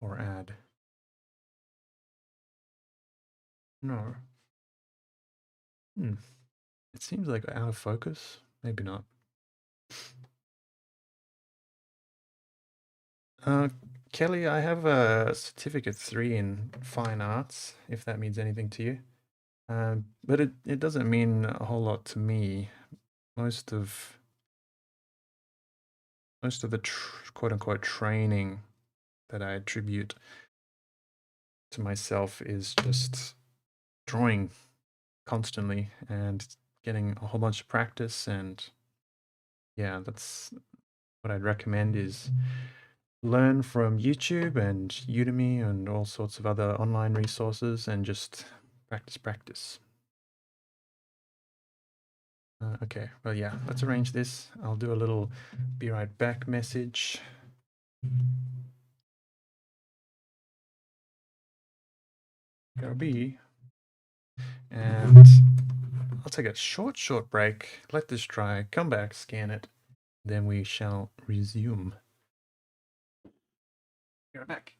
Speaker 1: or add? No. It seems like out of focus. Maybe not. Uh, Kelly, I have a certificate 3 in fine arts, if that means anything to you. But it doesn't mean a whole lot to me. Most of the quote unquote training that I attribute to myself is just drawing constantly and getting a whole bunch of practice. And yeah, that's what I'd recommend is learn from YouTube and Udemy and all sorts of other online resources and just practice. Okay, well, yeah, let's arrange this. I'll do a little be right back message. Gotta be. And I'll take a short break, let this dry, come back, scan it, then we shall resume. Be right back.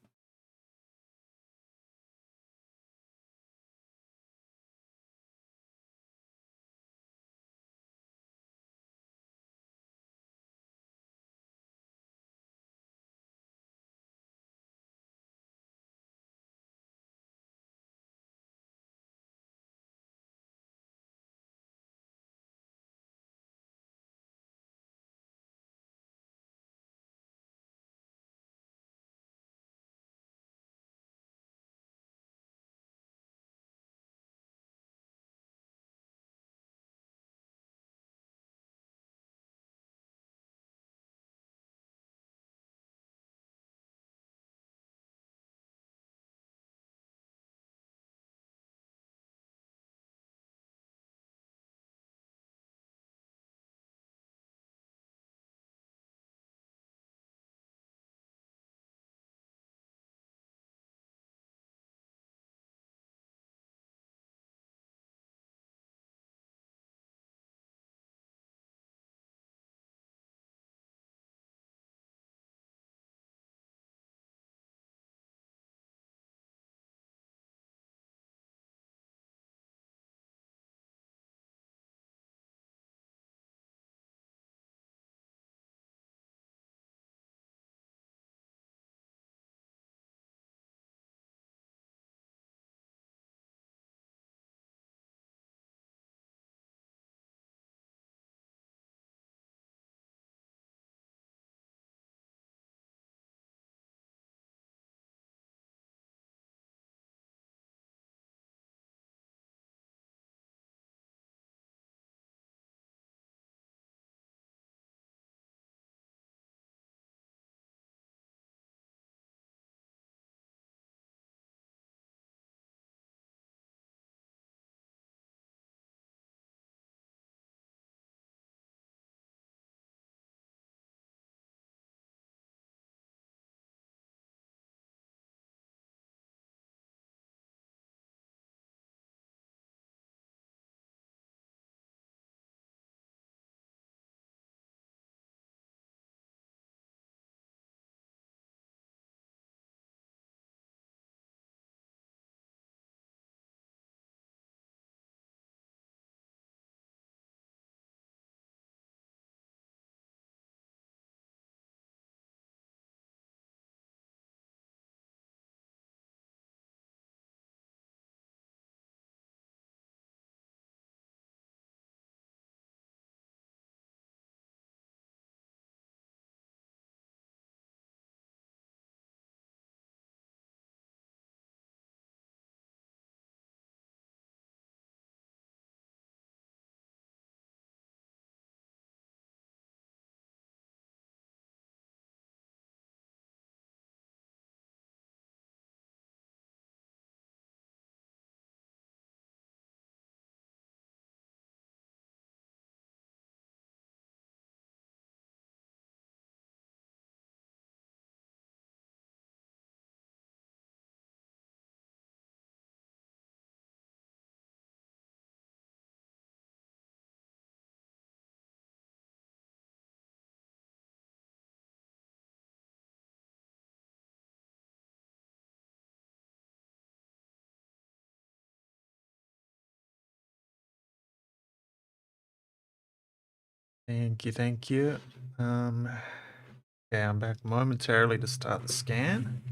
Speaker 1: Thank you, thank you. Okay, I'm back momentarily to start the scan.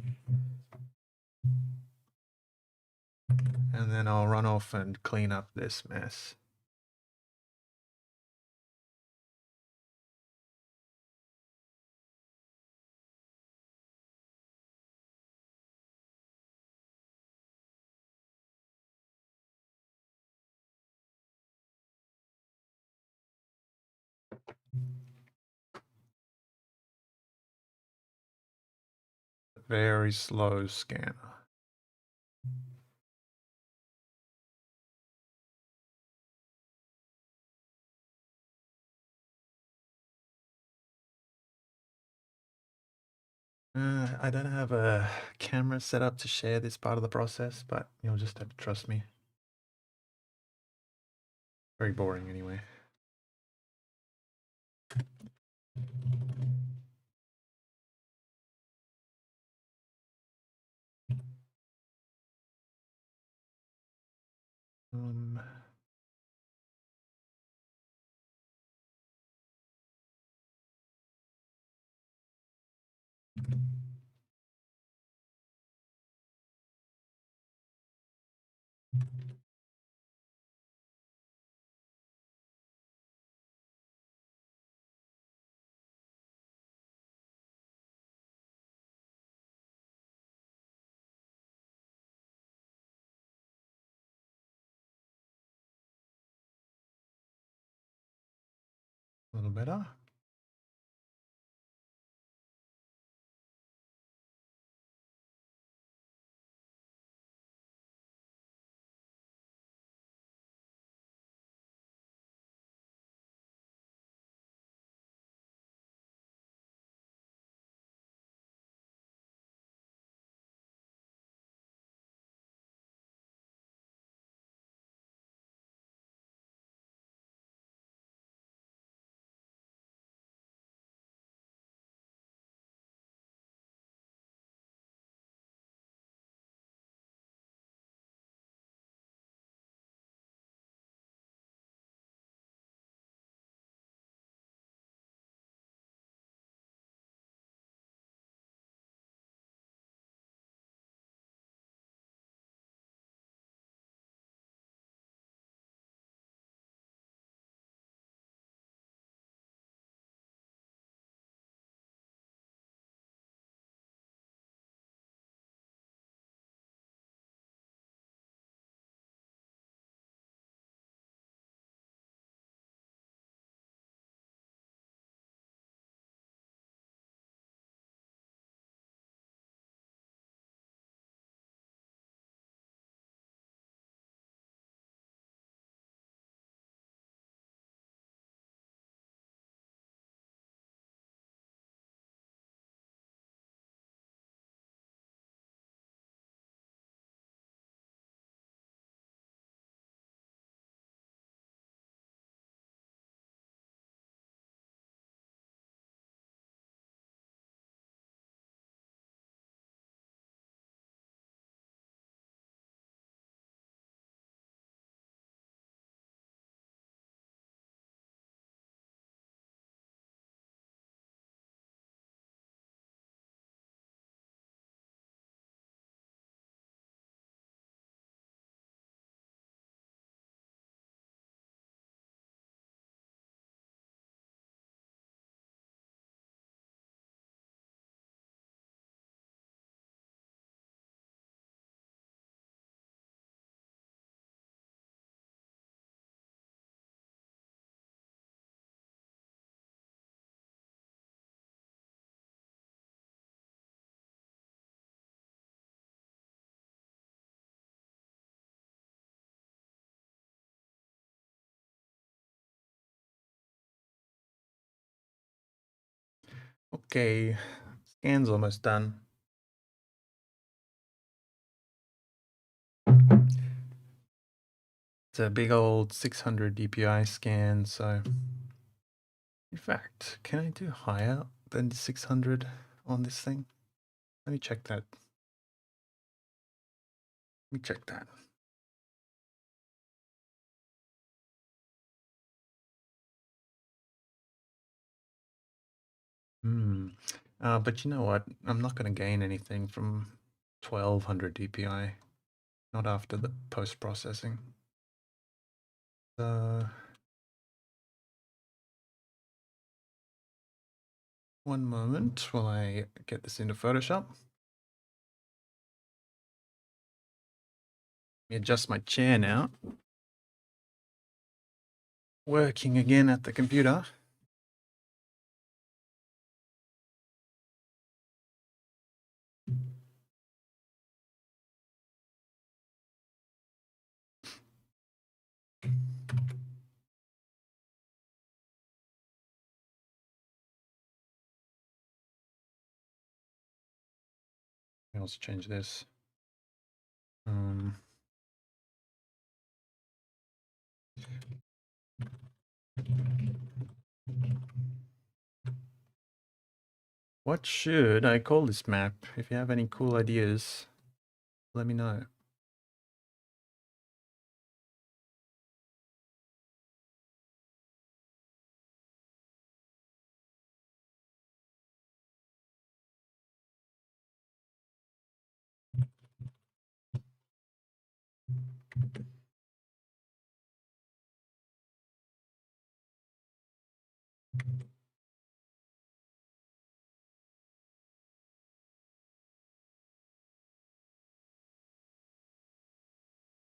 Speaker 1: And then I'll run off and clean up this mess. Very slow scanner. I don't have a camera set up to share this part of the process, but you'll just have to trust me. Very boring anyway. Um, a little better. Okay, scan's almost done. It's a big old 600 dpi scan, so in fact, can I do higher than 600 on this thing? Let me check that. Let me check that. Hmm. But you know what? I'm not going to gain anything from 1200 DPI, not after the post-processing. One moment while I get this into Photoshop. Let me adjust my chair now. Working again at the computer. I also change this. What should I call this map? If you have any cool ideas, let me know.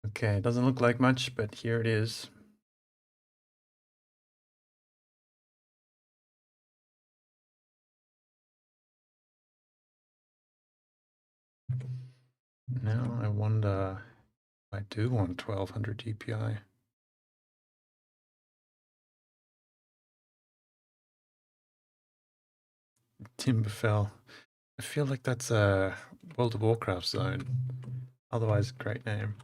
Speaker 1: Okay, it doesn't look like much, but here it is. Now I wonder if I do want 1200 DPI. Timberfell. I feel like that's a World of Warcraft zone. Otherwise, great name.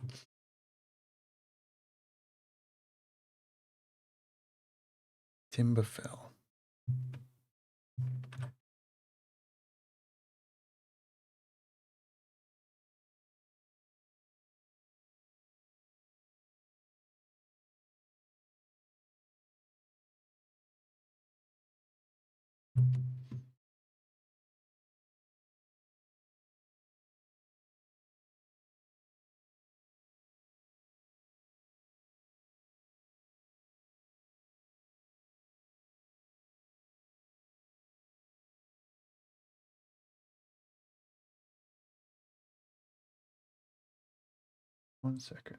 Speaker 1: Timberfell. One second.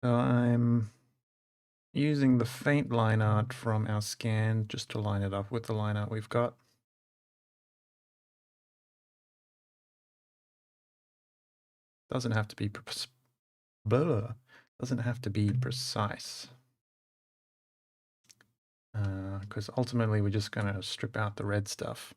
Speaker 1: So I'm using the faint line art from our scan just to line it up with the line art we've got. Doesn't have to be doesn't have to be precise. Because ultimately we're just going to strip out the red stuff.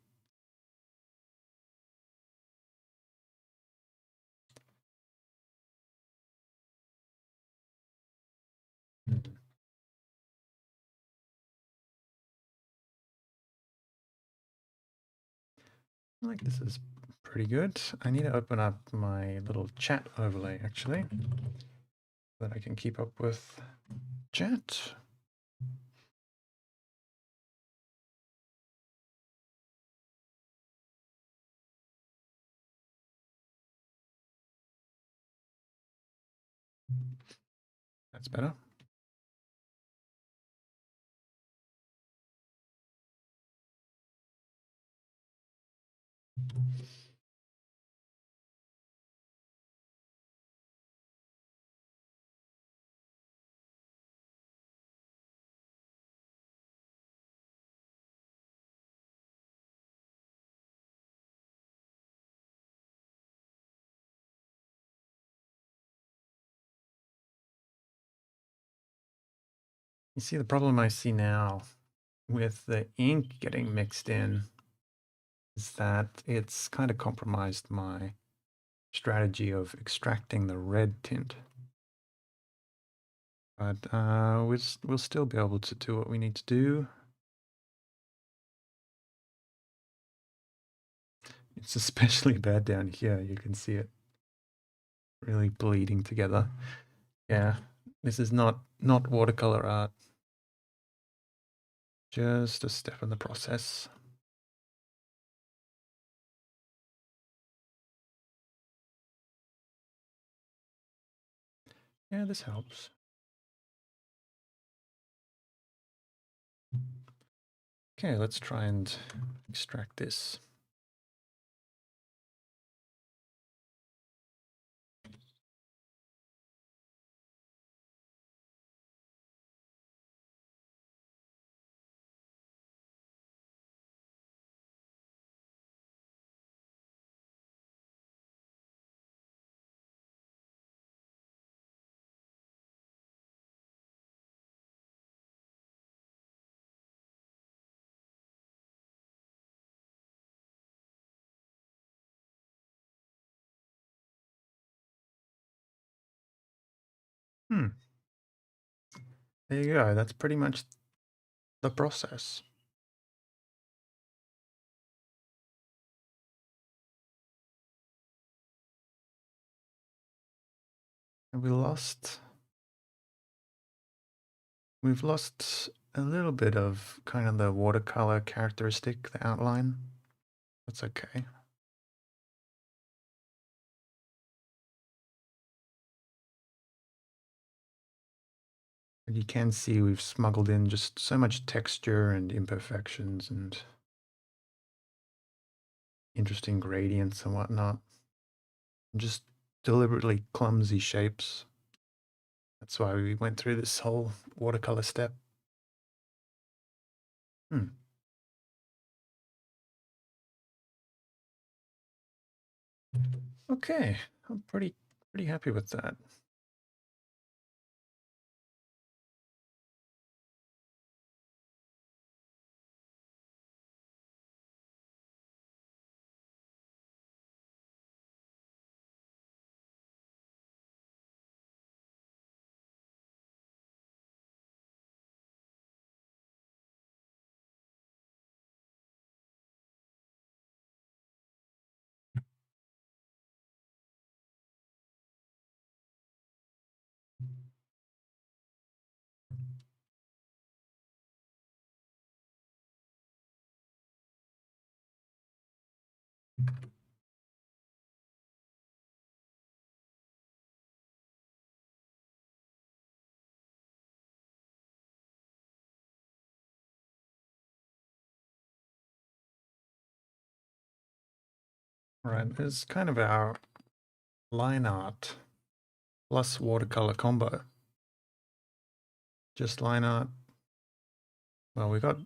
Speaker 1: I like this is pretty good. I need to open up my little chat overlay actually, so that I can keep up with chat. That's better. You see the problem I see now with the ink getting mixed in is that it's kind of compromised my strategy of extracting the red tint. but we'll still be able to do what we need to do. It's especially bad down here. You can see it really bleeding together. Yeah, this is not watercolor art. Just a step in the process. Yeah, this helps. Okay, let's try and extract this. Hmm. There you go. That's pretty much the process. And we've lost a little bit of kind of the watercolor characteristic, the outline. That's okay. And you can see we've smuggled in just so much texture and imperfections and interesting gradients and whatnot. Just deliberately clumsy shapes. That's why we went through this whole watercolor step. Hmm. Okay, I'm pretty happy with that. All right, there's kind of our line art plus watercolor combo. Just line art. Well, we got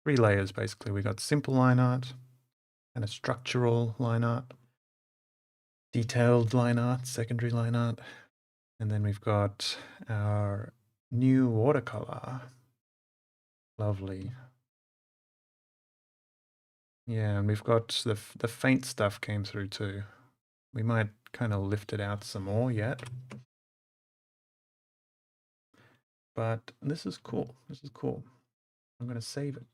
Speaker 1: 3 layers basically. We got simple line art and a structural line art, detailed line art, secondary line art, and then we've got our new watercolor. Lovely. Yeah, and we've got the faint stuff came through too. We might kind of lift it out some more yet. But this is cool. This is cool. I'm going to save it.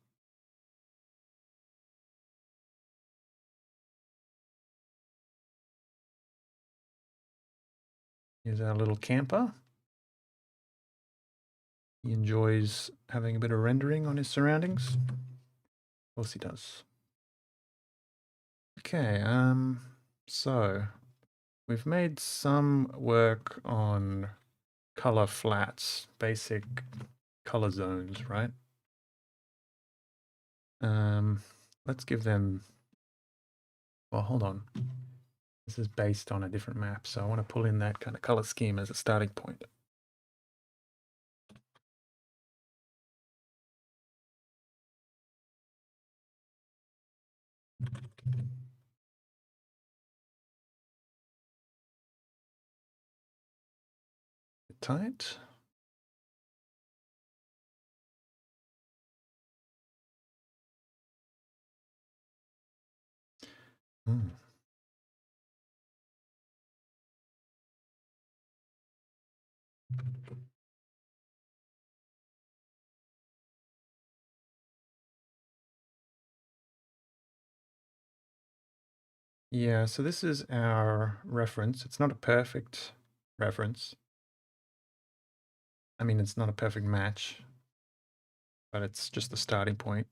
Speaker 1: Here's our little camper. He enjoys having a bit of rendering on his surroundings. Of course he does. Okay, so we've made some work on color flats, basic color zones, right? Let's give them, well, hold on. This is based on a different map, so I want to pull in that kind of color scheme as a starting point. Tight. Mm. Yeah, so this is our reference. It's not a perfect reference. I mean, it's not a perfect match, but it's just the starting point.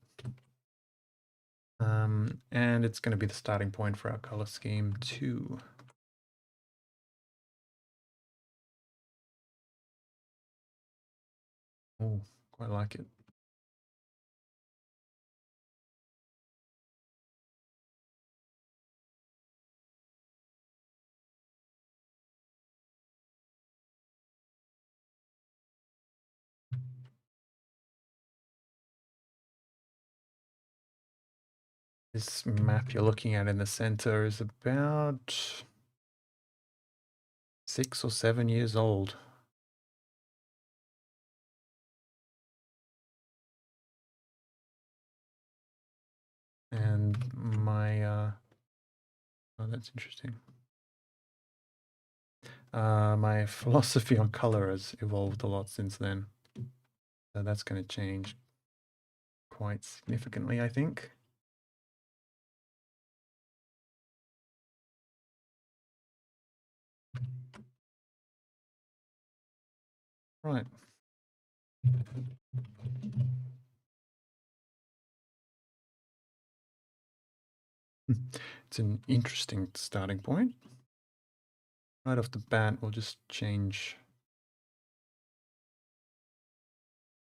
Speaker 1: And it's going to be the starting point for our color scheme too. Oh, quite like it. This map you're looking at in the center is about 6 or 7 years old. And my, oh, that's interesting. My philosophy on color has evolved a lot since then. So that's going to change quite significantly, I think. Right. It's an interesting starting point. Right off the bat, we'll just change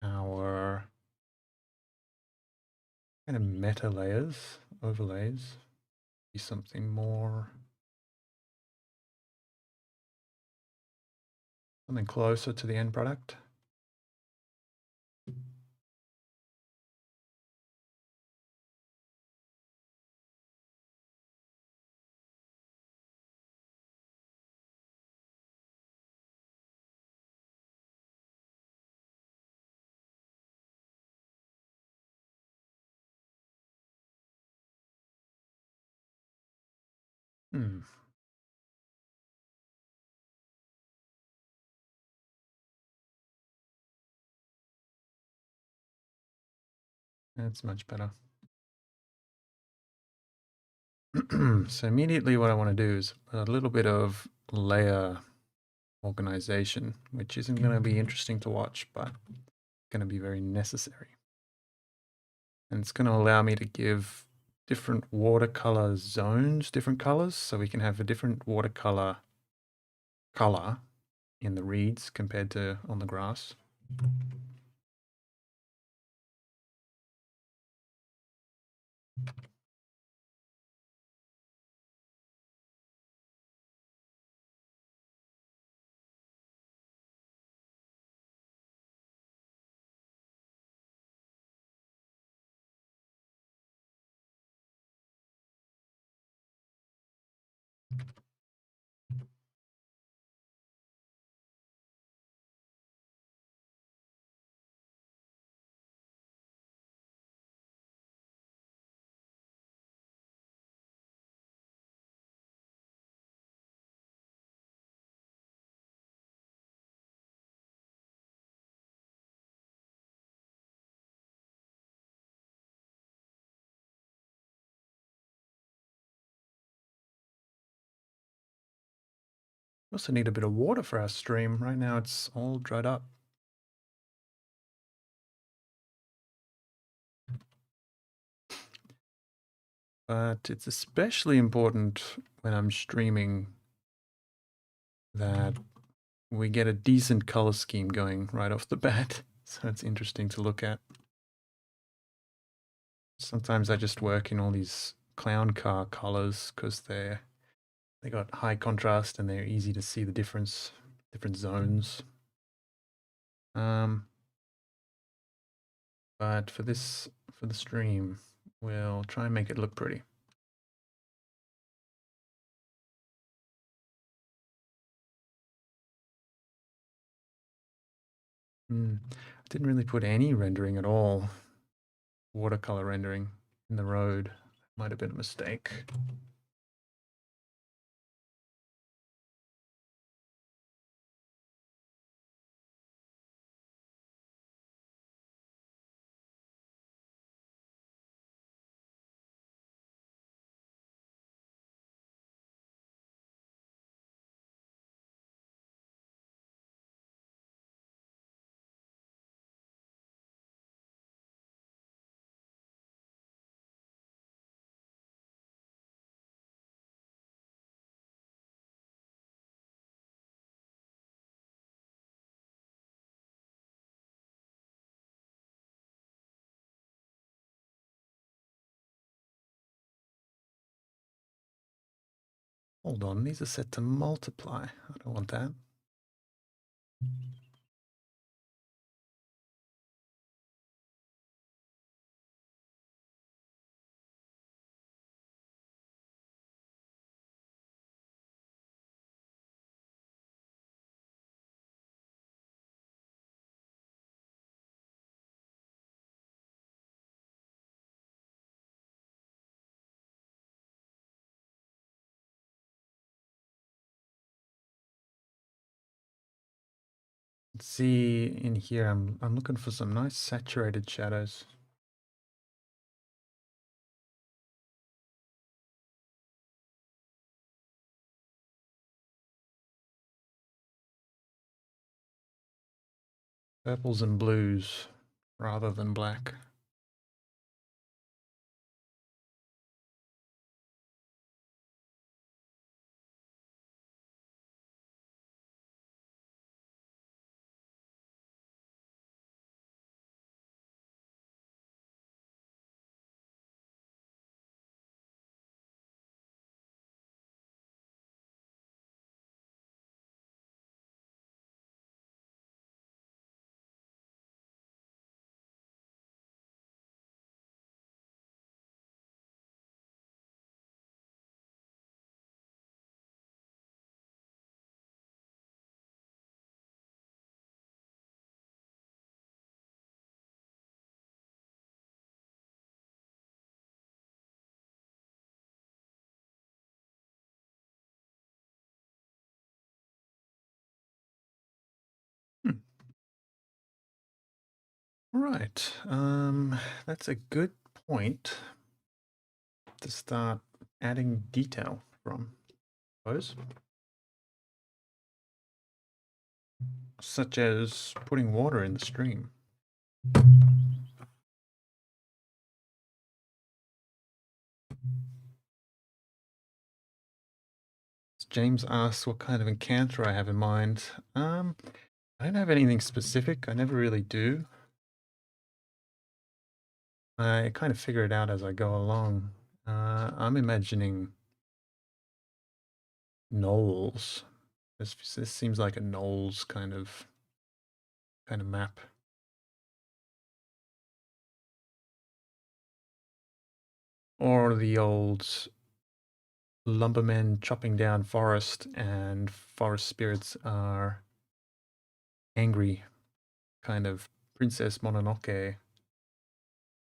Speaker 1: our kind of meta layers, overlays, be something more, something closer to the end product. Hmm, that's much better. So immediately what I want to do is a little bit of layer organization, which isn't going to be interesting to watch, but going to be very necessary. And it's going to allow me to give different watercolor zones, different colors, so we can have a different watercolor color in the reeds compared to on the grass. We also need a bit of water for our stream. Right now it's all dried up. But it's especially important when I'm streaming that we get a decent color scheme going right off the bat. So it's interesting to look at. Sometimes I just work in all these clown car colors because they got high contrast and they're easy to see the different zones. But for the stream, we'll try and make it look pretty. I didn't really put any rendering at all. Watercolor rendering in the road. Might have been a mistake. Hold on, these are set to multiply. I don't want that. Let's see in here, I'm looking for some nice saturated shadows. Purples and blues rather than black. Hmm. Right, that's a good point to start adding detail from, I suppose. Such as putting water in the stream. James asks what kind of encounter I have in mind. I don't have anything specific. I never really do. I kind of figure it out as I go along. I'm imagining knolls. This seems like a knolls kind of map. Or the old lumbermen chopping down forest and forest spirits are angry, kind of Princess Mononoke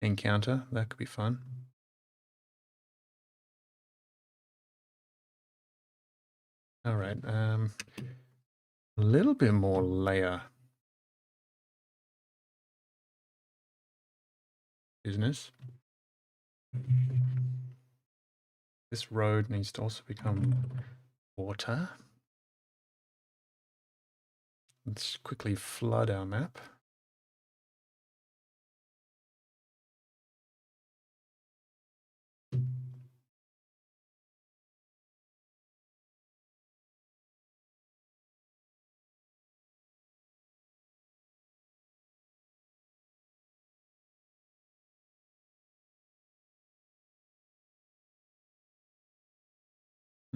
Speaker 1: encounter. That could be fun. All right, a little bit more layer business. This road needs to also become water. Let's quickly flood our map.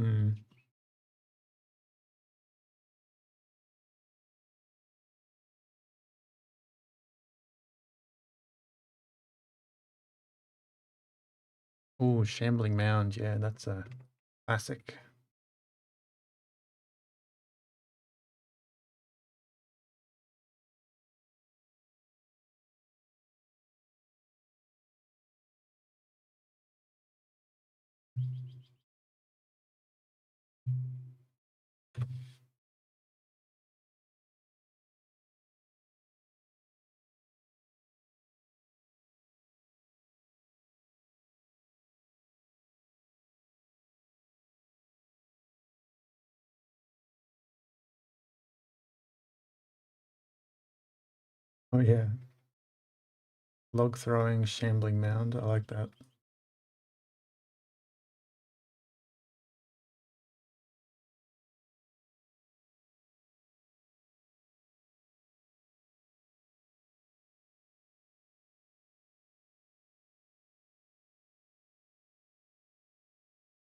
Speaker 1: Mm. Oh, Shambling Mound. Yeah, that's a classic. Oh, yeah. Log throwing, Shambling Mound. I like that.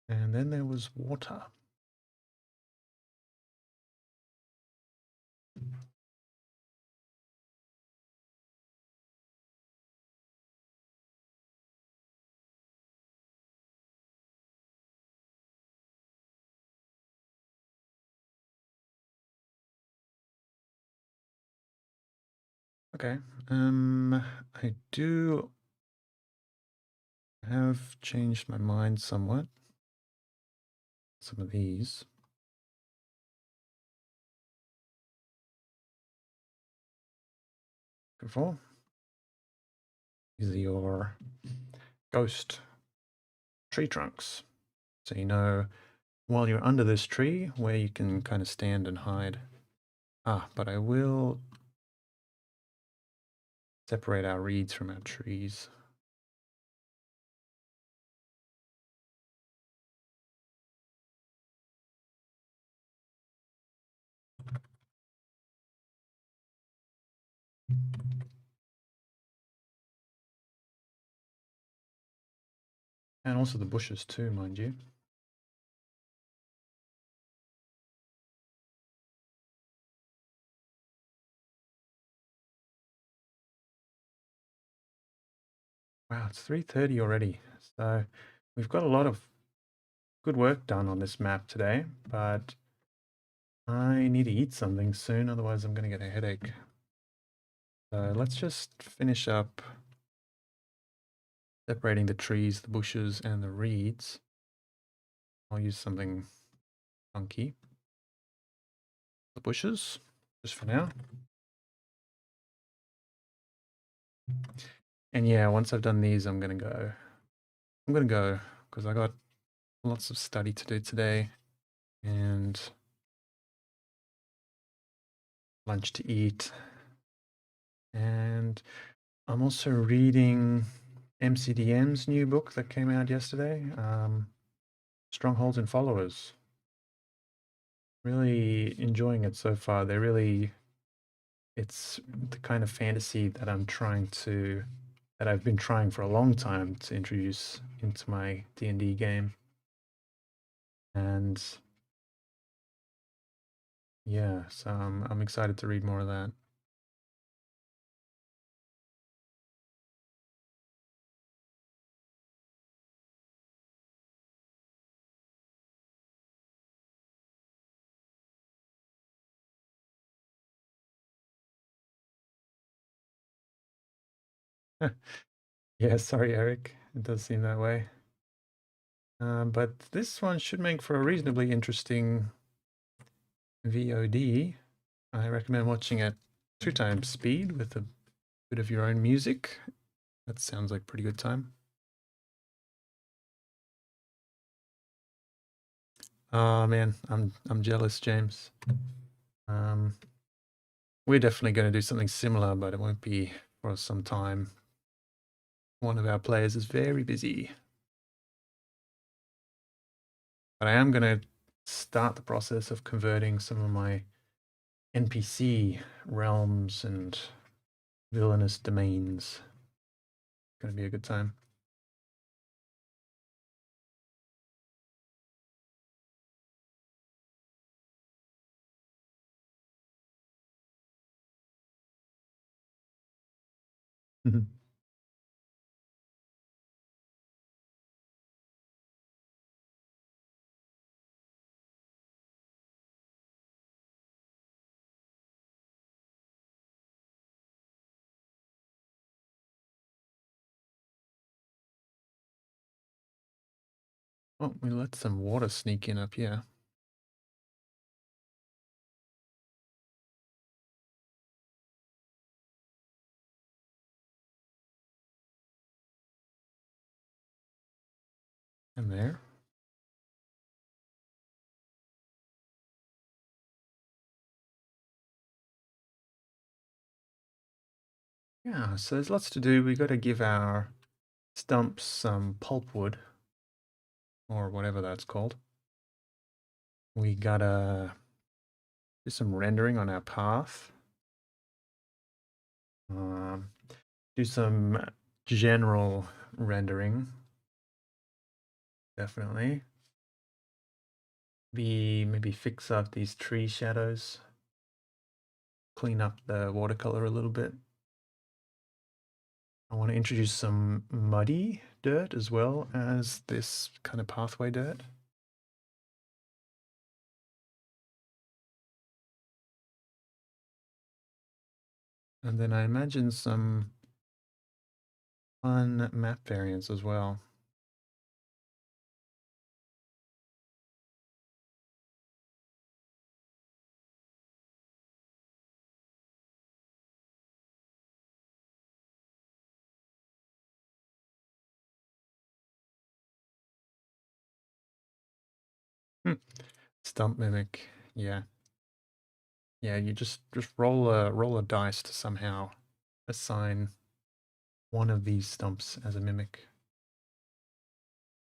Speaker 1: And then there was water. Okay. I do have changed my mind somewhat. Some of these. Before. These are your ghost tree trunks. So you know while you're under this tree where you can kind of stand and hide. But I will separate our reeds from our trees. And also the bushes too, mind you. Wow, it's 3:30 already. So we've got a lot of good work done on this map today, but I need to eat something soon, otherwise I'm going to get a headache. So let's just finish up separating the trees, the bushes, and the reeds. I'll use something funky. The bushes, just for now. And yeah, once I've done these, I'm going to go. I'm going to go because I got lots of study to do today and lunch to eat. And I'm also reading MCDM's new book that came out yesterday, Strongholds and Followers. Really enjoying it so far. It's the kind of fantasy that I've been trying for a long time to introduce into my D&D game. And yeah, so I'm excited to read more of that. Yeah, sorry, Eric. It does seem that way. But this one should make for a reasonably interesting VOD. I recommend watching at 2x speed with a bit of your own music. That sounds like a pretty good time. Oh man, I'm jealous, James. We're definitely going to do something similar, but it won't be for some time. One of our players is very busy. But I am going to start the process of converting some of my NPC realms and villainous domains. Going to be a good time. Oh, we let some water sneak in up here. And there. Yeah, so there's lots to do. We got to give our stumps some pulpwood, or whatever that's called. We got to do some rendering on our path. Do some general rendering, definitely. Maybe fix up these tree shadows, clean up the watercolor a little bit. I want to introduce some muddy dirt as well as this kind of pathway dirt. And then I imagine some fun map variants as well. Stump mimic, yeah. Yeah, you just roll a dice to somehow assign one of these stumps as a mimic.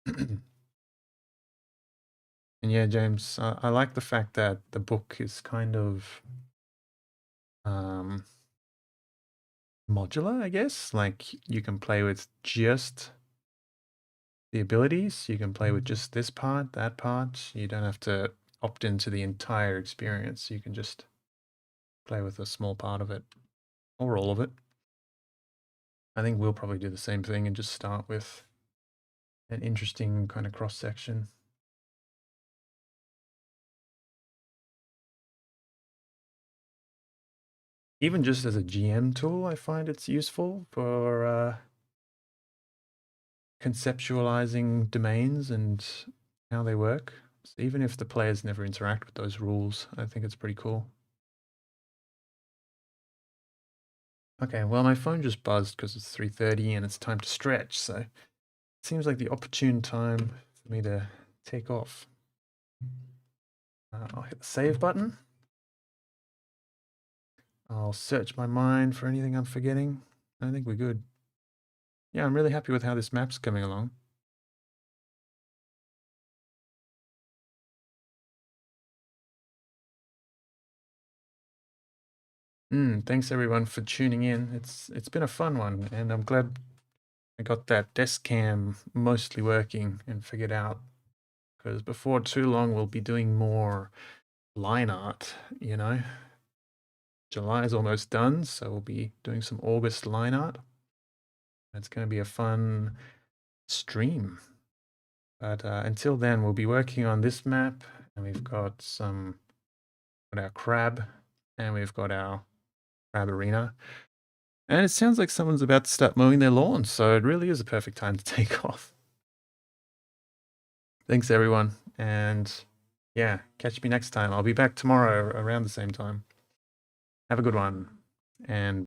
Speaker 1: And yeah, James, I like the fact that the book is kind of modular, I guess. Like you can play with just the abilities, you can play with just this part, that part. You don't have to opt into the entire experience. You can just play with a small part of it or all of it. I think we'll probably do the same thing and just start with an interesting kind of cross section. Even just as a GM tool, I find it's useful for conceptualizing domains and how they work. So even if the players never interact with those rules, I think it's pretty cool. Okay, well, my phone just buzzed because it's 3:30 and it's time to stretch, so it seems like the opportune time for me to take off. I'll hit the save button. I'll search my mind for anything I'm forgetting. I think we're good. Yeah, I'm really happy with how this map's coming along. Thanks everyone for tuning in. It's been a fun one, and I'm glad I got that desk cam mostly working and figured out, because before too long we'll be doing more line art, you know. July is almost done, so we'll be doing some August line art. It's going to be a fun stream. But until then, we'll be working on this map, and we've got our crab, and we've got our crab arena. And it sounds like someone's about to start mowing their lawn, so it really is a perfect time to take off. Thanks, everyone. And yeah, catch me next time. I'll be back tomorrow around the same time. Have a good one. And